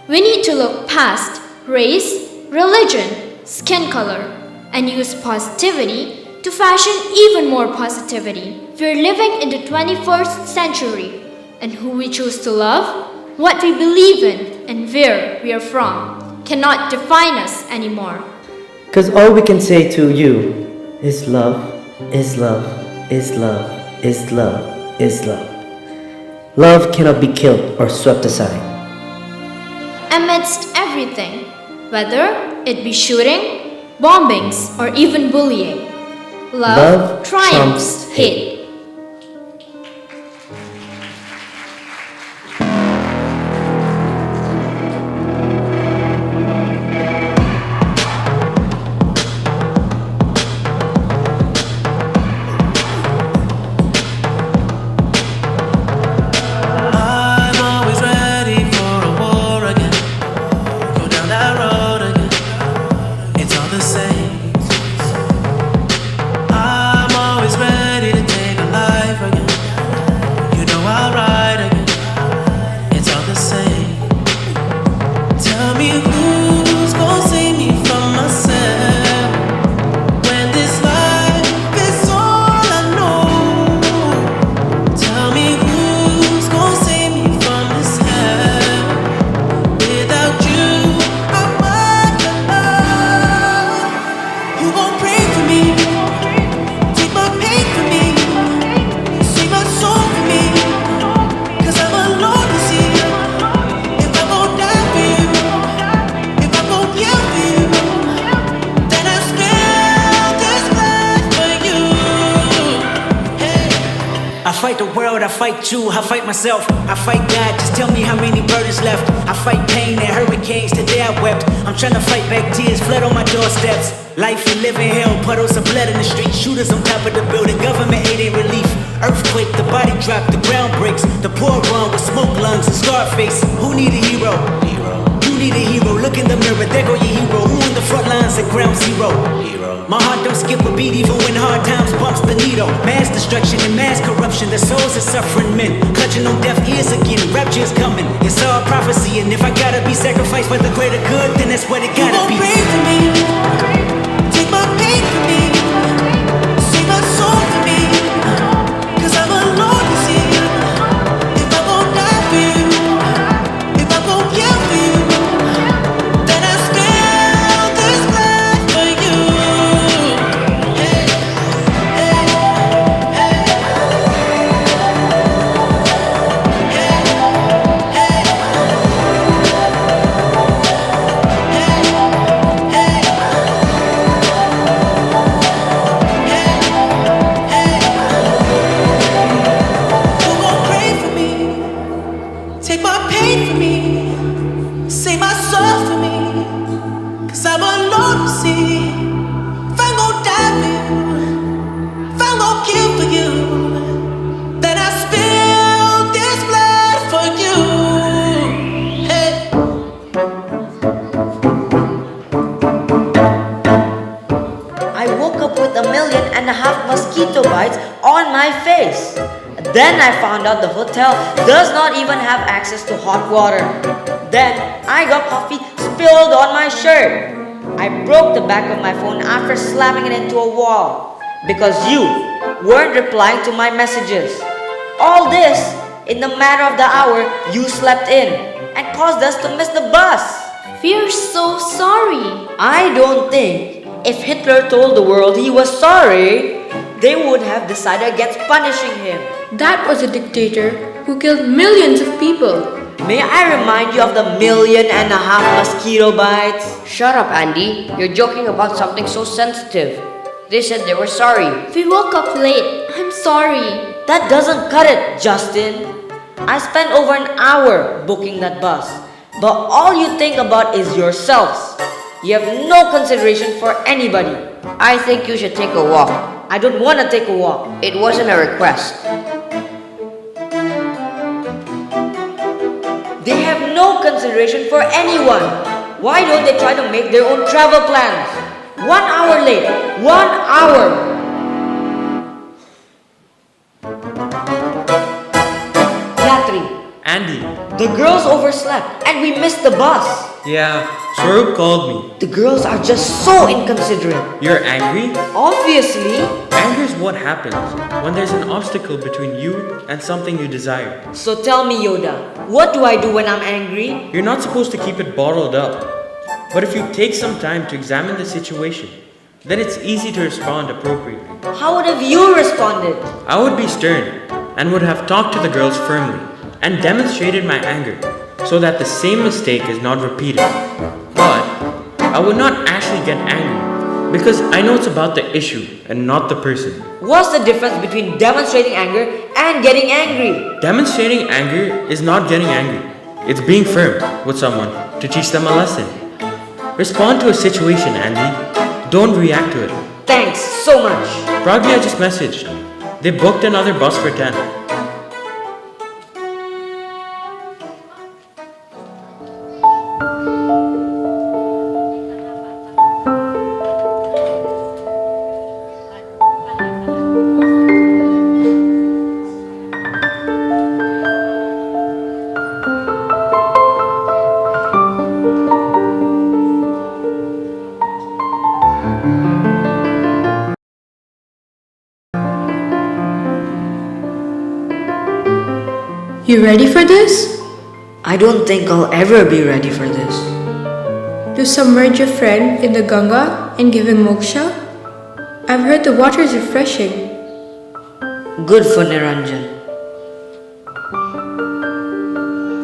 S6: We need to look past race, religion, skin color, and use positivity to fashion even more positivity. We're living in the 21st century, and who we choose to love, what we believe in, and where we are from cannot define us anymore.
S15: Because all we can say to you is love, is love, is love, is love, is love. Love cannot be killed or swept aside.
S6: Amidst everything, whether it be shooting, bombings, or even bullying, love triumphs hate.
S16: fight the world, I fight you, I fight myself, I fight God. Just tell me how many burdens left. I fight pain and hurricanes, today I wept. I'm trying to fight back tears, flood on my doorsteps. Life and living hell, puddles of blood in the street, shooters on top of the building, government aid ain't relief. Earthquake, the body drop, the ground breaks. The poor run with smoke lungs and scar face. Who need a hero? You need a hero, look in the mirror, there go your hero. Who on the front lines at ground zero? My heart don't skip a beat even when hard times bumps the needle. Mass destruction and mass corruption, the souls of suffering men clutching on deaf ears again. Rapture is coming, it's all prophecy. And if I gotta be sacrificed for the greater good, then that's what it gotta be.
S17: Pray for me, take my pain for me, save my soul for me, 'cause I'm alone, you see. If I won't die for you, if I won't kill for you, then I spill this blood for you. Take my pain for me, save my soul for me, 'cause I'm alone, you see. If I'm gon' die for you, if I'm gon' kill for you, then I spill this blood for you. Hey.
S5: I woke up with 1.5 million mosquito bites on my face. Then I found out the hotel does not even have access to hot water. Then I got coffee spilled on my shirt. I broke the back of my phone after slamming it into a wall because you weren't replying to my messages. All this in the matter of the hour you slept in and caused us to miss the bus.
S6: We're so sorry.
S5: I don't think if Hitler told the world he was sorry, they would have decided against punishing him.
S3: That was a dictator who killed millions of people.
S5: May I remind you of the 1.5 million mosquito bites?
S10: Shut up, Andy. You're joking about something so sensitive. They said they were sorry.
S6: We woke up late. I'm sorry.
S5: That doesn't cut it, Justin. I spent over an hour booking that bus, but all you think about is yourselves. You have no consideration for anybody.
S10: I think you should take a walk.
S5: I don't want to take a walk.
S10: It wasn't a request.
S5: They have no consideration for anyone. Why don't they try to make their own travel plans? 1 hour late. 1 hour. Yatri.
S4: Andy.
S5: The girls overslept and we missed the bus.
S4: Yeah, Swaroop called me.
S5: The girls are just so inconsiderate.
S4: You're angry?
S5: Obviously.
S4: Anger is what happens when there's an obstacle between you and something you desire.
S5: So tell me, Yoda, what do I do when I'm angry?
S4: You're not supposed to keep it bottled up. But if you take some time to examine the situation, then it's easy to respond appropriately.
S5: How would have you responded?
S4: I would be stern and would have talked to the girls firmly and demonstrated my anger so that the same mistake is not repeated. But I would not actually get angry because I know it's about the issue and not the person.
S5: What's the difference between demonstrating anger and getting angry?
S4: Demonstrating anger is not getting angry. It's being firm with someone to teach them a lesson. Respond to a situation, Andy. Don't react to it.
S5: Thanks so much.
S4: Pragya just messaged. They booked another bus for 10.
S3: You ready for this?
S5: I don't think I'll ever be ready for this.
S3: To submerge a friend in the Ganga and give him moksha? I've heard the water is refreshing.
S5: Good for Niranjan.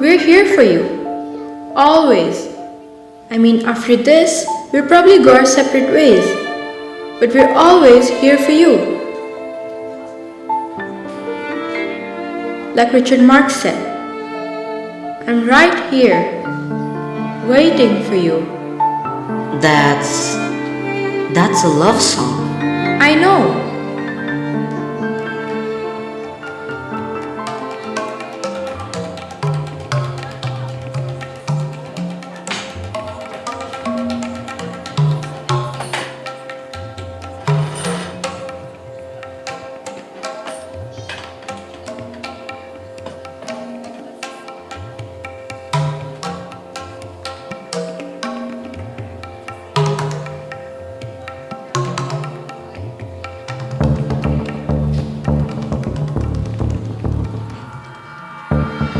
S3: We're here for you. Always. I mean, after this, we'll probably go our separate ways. But we're always here for you. Like Richard Marx said, I'm right here, waiting for you.
S5: That's a love song.
S3: I know.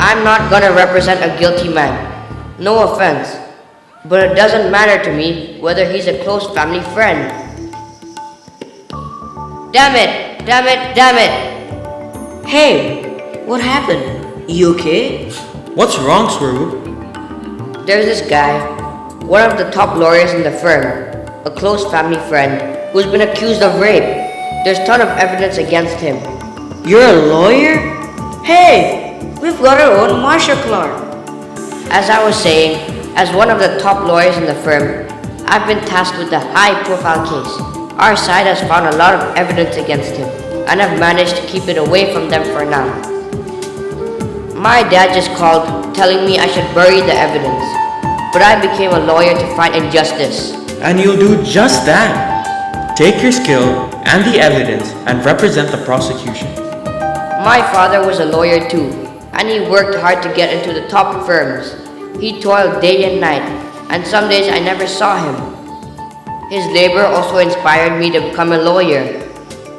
S5: I'm not gonna represent a guilty man. No offense. But it doesn't matter to me whether he's a close family friend. Damn it! Damn it! Damn it! Hey! What happened? You okay?
S4: What's wrong, Swaroop?
S5: There's this guy, one of the top lawyers in the firm, a close family friend, who's been accused of rape. There's a ton of evidence against him. You're a lawyer? Hey! We've got our own Marcia Clark. As I was saying, as one of the top lawyers in the firm, I've been tasked with a high-profile case. Our side has found a lot of evidence against him, and I've managed to keep it away from them for now. My dad just called, telling me I should bury the evidence, but I became a lawyer to fight injustice.
S9: And you'll do just that. Take your skill and the evidence and represent the prosecution.
S5: My father was a lawyer too, and he worked hard to get into the top firms. He toiled day and night, and some days I never saw him. His labor also inspired me to become a lawyer.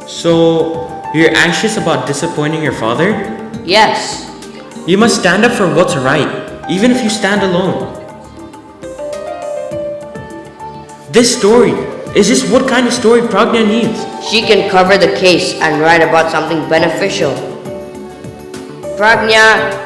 S9: So, you're anxious about disappointing your father?
S5: Yes.
S9: You must stand up for what's right, even if you stand alone. This story is just what kind of story Pragna needs.
S5: She can cover the case and write about something beneficial. Pragna.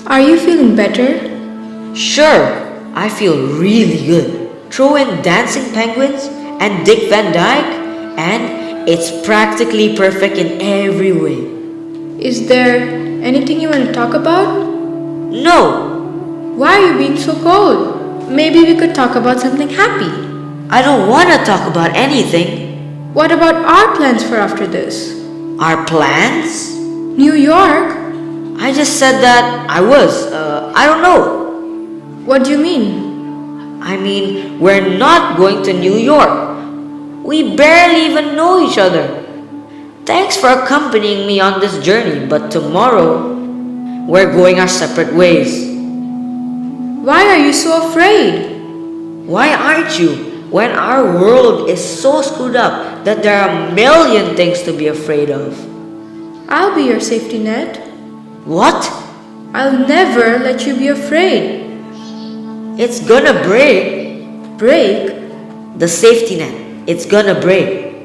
S3: Are you feeling better?
S5: Sure, I feel really good. Throw in dancing penguins and Dick Van Dyke, and it's practically perfect in every way.
S3: Is there anything you want to talk about?
S5: No.
S3: Why are you being so cold? Maybe we could talk about something happy.
S5: I don't want to talk about anything.
S3: What about our plans for after this?
S5: Our plans?
S3: New York?
S5: I just said that I don't know.
S3: What do you mean?
S5: I mean, we're not going to New York. We barely even know each other. Thanks for accompanying me on this journey, but tomorrow, we're going our separate ways.
S3: Why are you so afraid?
S5: Why aren't you? When our world is so screwed up that there are a million things to be afraid of.
S3: I'll be your safety net.
S5: What?
S3: I'll never let you be afraid.
S5: It's gonna break.
S3: Break?
S5: The safety net. It's gonna break.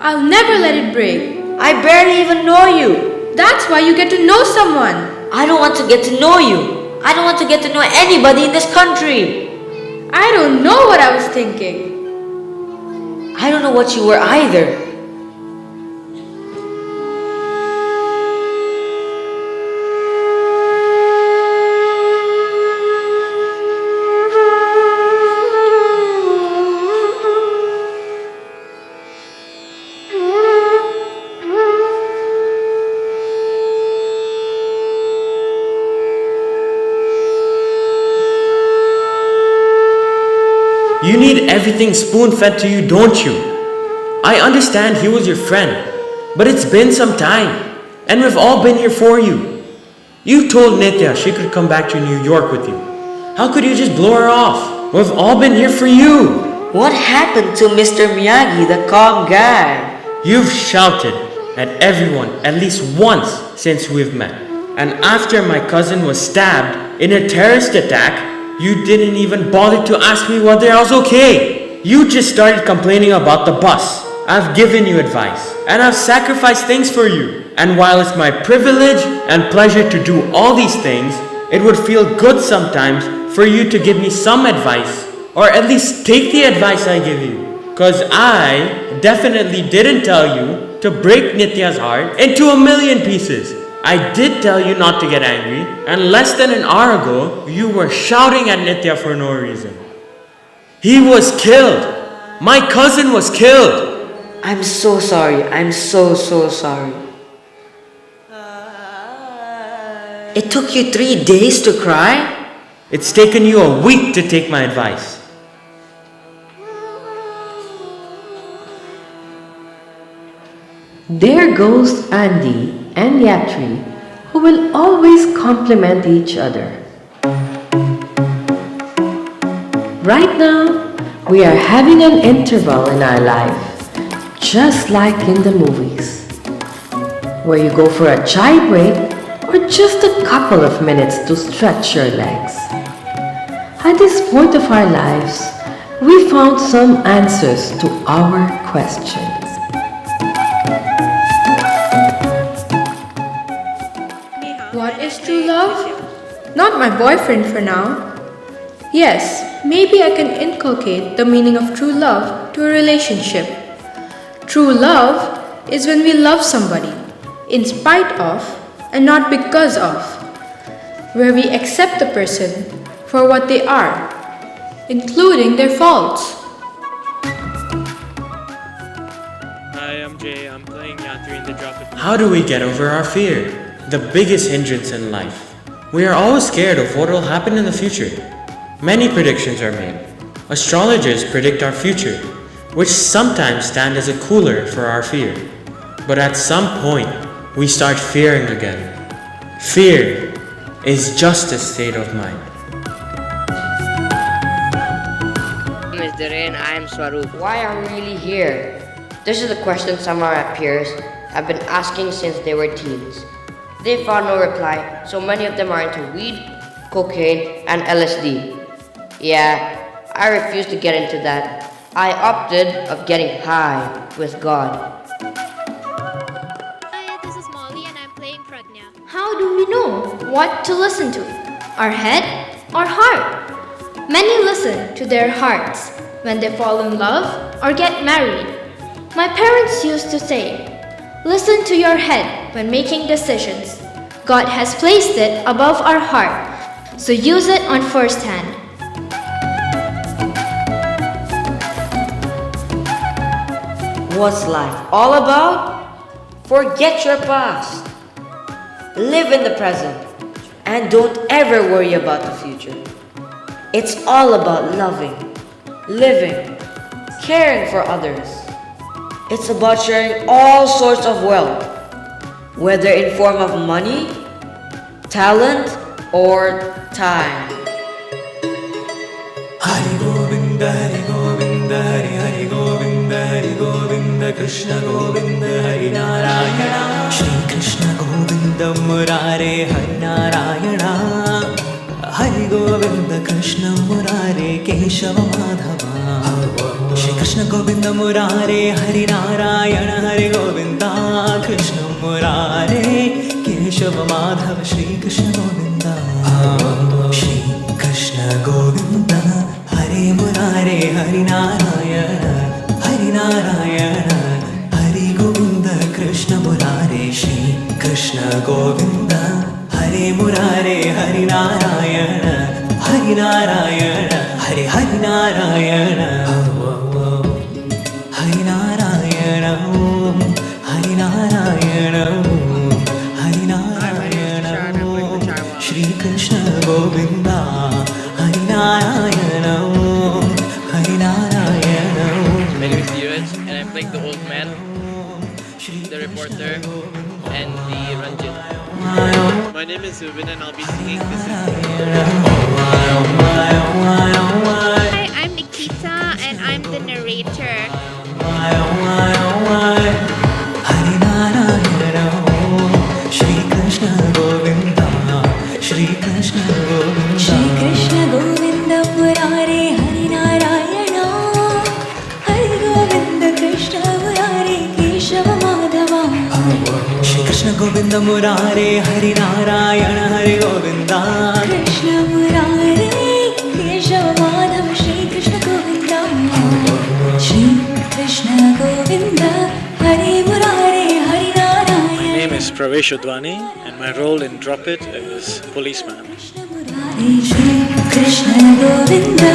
S3: I'll never let it break.
S5: I barely even know you.
S3: That's why you get to know someone.
S5: I don't want to get to know you. I don't want to get to know anybody in this country.
S3: I don't know what I was thinking.
S5: I don't know what you were either.
S4: You need everything spoon-fed to you, don't you? I understand he was your friend, but it's been some time, and we've all been here for you. You told Nitya she could come back to New York with you. How could you just blow her off? We've all been here for you.
S5: What happened to Mr. Miyagi, the calm guy?
S4: You've shouted at everyone at least once since we've met. And after my cousin was stabbed in a terrorist attack, you didn't even bother to ask me whether I was okay. You just started complaining about the bus. I've given you advice, and I've sacrificed things for you. And while it's my privilege and pleasure to do all these things, it would feel good sometimes for you to give me some advice, or at least take the advice I give you. Cause I definitely didn't tell you to break Nitya's heart into a million pieces. I did tell you not to get angry, and less than an hour ago, you were shouting at Nitya for no reason. He was killed. My cousin was killed.
S5: I'm so sorry. I'm so sorry. It took you 3 days to cry?
S4: It's taken you a week to take my advice.
S18: There goes Andy and Yatri, who will always complement each other. Right now, we are having an interval in our life, just like in the movies, where you go for a chai break or just a couple of minutes to stretch your legs. At this point of our lives, we found some answers to our questions.
S3: What is true love? Not my boyfriend for now. Yes, maybe I can inculcate the meaning of true love to a relationship. True love is when we love somebody, in spite of and not because of, where we accept the person for what they are, including their faults.
S19: Hi, I'm Jay. I'm playing Yatri in the Drop It.
S4: How do we get over our fear? The biggest hindrance in life. We are always scared of what will happen in the future. Many predictions are made. Astrologers predict our future, which sometimes stand as a cooler for our fear. But at some point, we start fearing again. Fear is just a state of mind.
S5: Miss Dhiren, I am Swaroop. Why are we really here? This is the question some of our peers have been asking since they were teens. They found no reply, so many of them are into weed, cocaine, and LSD. Yeah, I refuse to get into that. I opted of getting high with God.
S6: Hi, this is Molly and I'm playing Pragnya. How do we know what to listen to? Our head or heart? Many listen to their hearts when they fall in love or get married. My parents used to say, listen to your head when making decisions. God has placed it above our heart, so use it on first hand.
S5: What's life all about? Forget your past. Live in the present and don't ever worry about the future. It's all about loving, living, caring for others. It's about sharing all sorts of wealth, whether in form of money, talent, or time.
S17: Hari Govinda, Hari Govinda, Hari Govinda, Hari Govinda, Krishna Govinda, Hari Narayana, Shri Krishna Govinda Murare, Hari Narayana, Hari Govinda, Krishna Murare, Keshava Madhava, Shri Krishna Govinda Murare, Hari Narayana, Hari Govinda, Krishna Murare, Keshava Madhava, Shri Krishna Govinda, Shri Krishna Govinda, Hari Murare, Hari Narayana, Hari Narayana, Hari Govinda, Krishna Murare, Shri Krishna Govinda, Hari Murare, Hari Narayana, Hari Narayana, Hari Hari Narayana, Hari Narayana, Hari Narayana, Hari Narayana, Shri Krishna Govinda, Hari Narayana, Hari Narayana.
S20: My name is Dheeraj and I'm playing the old man, the reporter, and the Ranjit.
S19: My name is Zubin and I'll be singing This Is
S21: Hi, I'm Nikita and I'm the narrator.
S17: Hari Narayana, Shri Krishna Govinda, Shri Krishna Govinda,
S12: Shri Krishna Govinda Murare Hari Narayana, Hari Govinda Krishna Murare Keshava Madhava,
S17: Shri Krishna Govinda Murare, Hari Narayana, Hari Govinda,
S12: Krishna Murare Keshava Madhava, Shri Krishna Govinda, Shri Krishna Govinda, Hari Murare Hari Narayana.
S22: My name is Pravesh Udwani and my role in Drop It is policeman.
S12: Shri Krishna Govinda,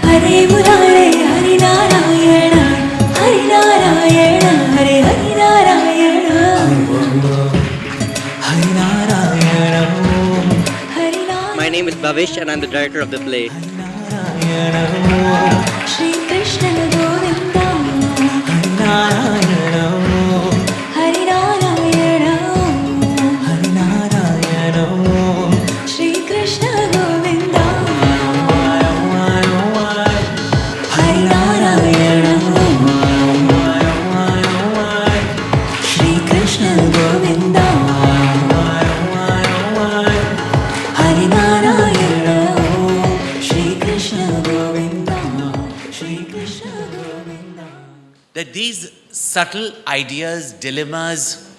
S12: Hare Murare, Hare Narayana, Hare Narayana, Hare Hare Narayana,
S17: Hari Narayana,
S2: My name is Bhavish and I'm the director of the play.
S12: Shri Krishna Govinda,
S17: Hari Narayana,
S12: Hare Narayana,
S17: Hari Narayana,
S12: Shri Krishna Govinda,
S17: Hari Narayana,
S12: Shri Krishna Govinda,
S17: Hari Narayana, Shri Krishna Govinda, Shri Krishna Govinda.
S23: That these subtle ideas, dilemmas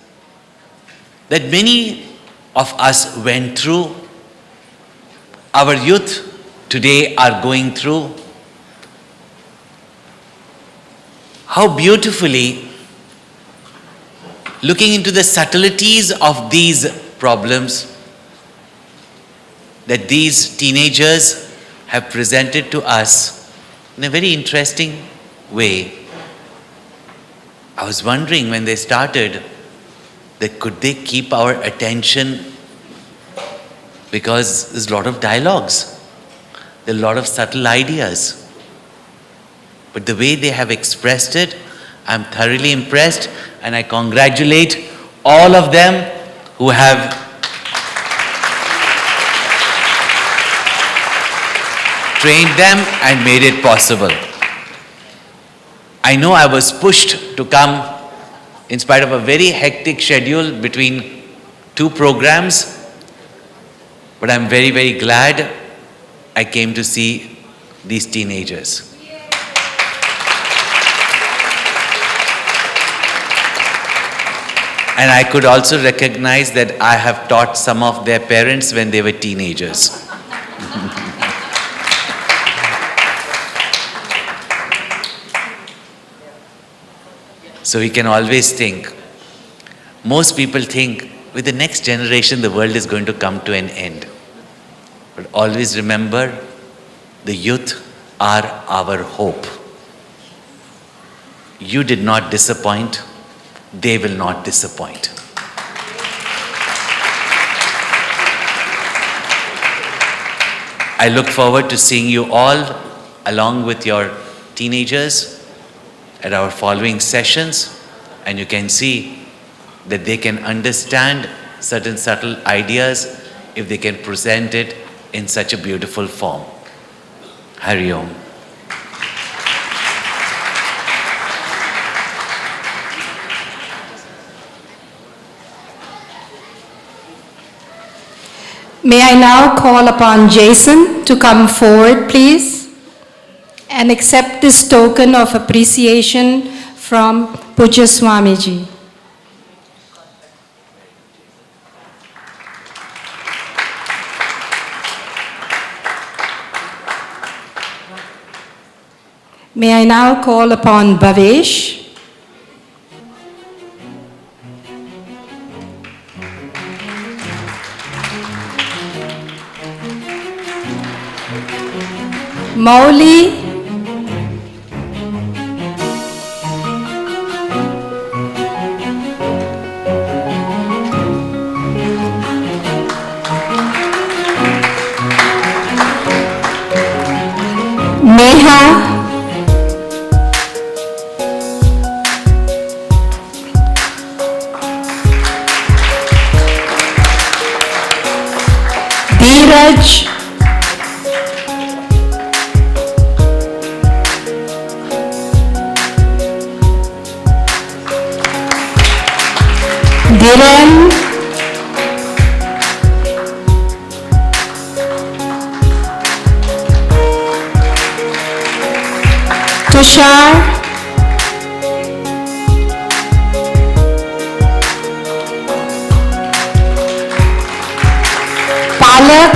S23: that many of us went through, our youth today are going through, how beautifully, looking into the subtleties of these problems, that these teenagers have presented to us in a very interesting way. I was wondering when they started that could they keep our attention, because there's a lot of dialogues, there are a lot of subtle ideas. But the way they have expressed it, I'm thoroughly impressed, and I congratulate all of them who have trained them and made it possible. I know I was pushed to come in spite of a very hectic schedule between two programs, but I'm very, very glad I came to see these teenagers. And I could also recognize that I have taught some of their parents when they were teenagers. So we can always think, most people think with the next generation the world is going to come to an end. But always remember, the youth are our hope. You did not disappoint. They will not disappoint. I look forward to seeing you all along with your teenagers at our following sessions, and you can see that they can understand certain subtle ideas if they can present it in such a beautiful form. Hari Om.
S1: May I now call upon Jason to come forward, please, and accept this token of appreciation from Pujya Swamiji. May I now call upon Bhavesh. Mauli. Neha. Dheeraj. Dhiren. Tushar. Palak.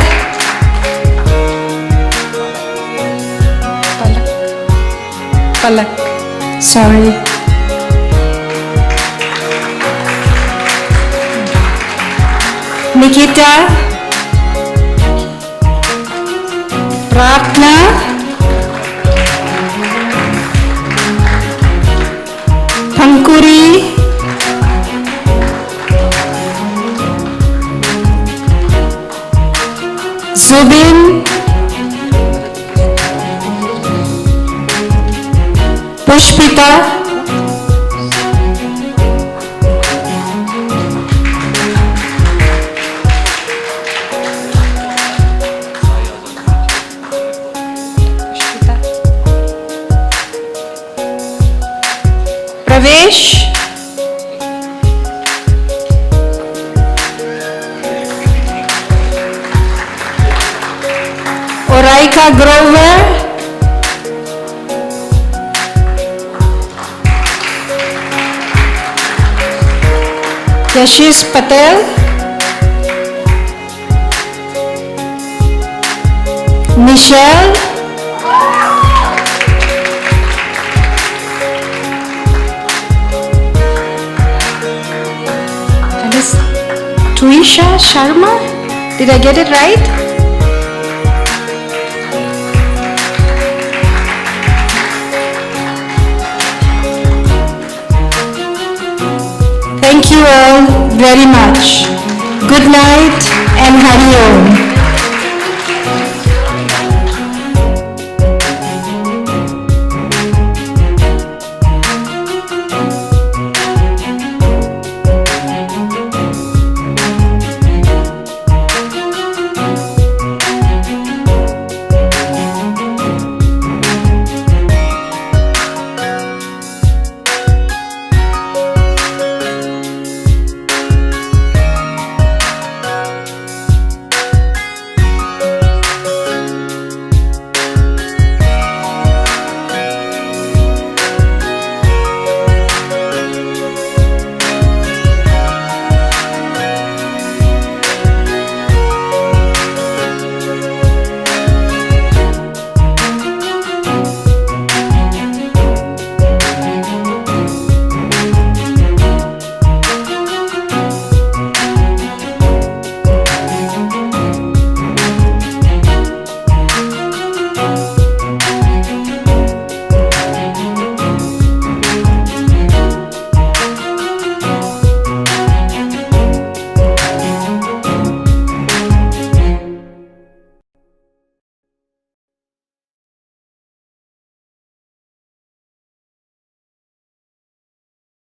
S1: Palak. Sorry. Nikita, Prarthna, Pankuri, Zubin, Pushpita, Pravesh, Oraika Grover, Yashish Patel, Michelle, Tuisha Sharma, did I get it right? Thank you all very much. Good night and Hari Om.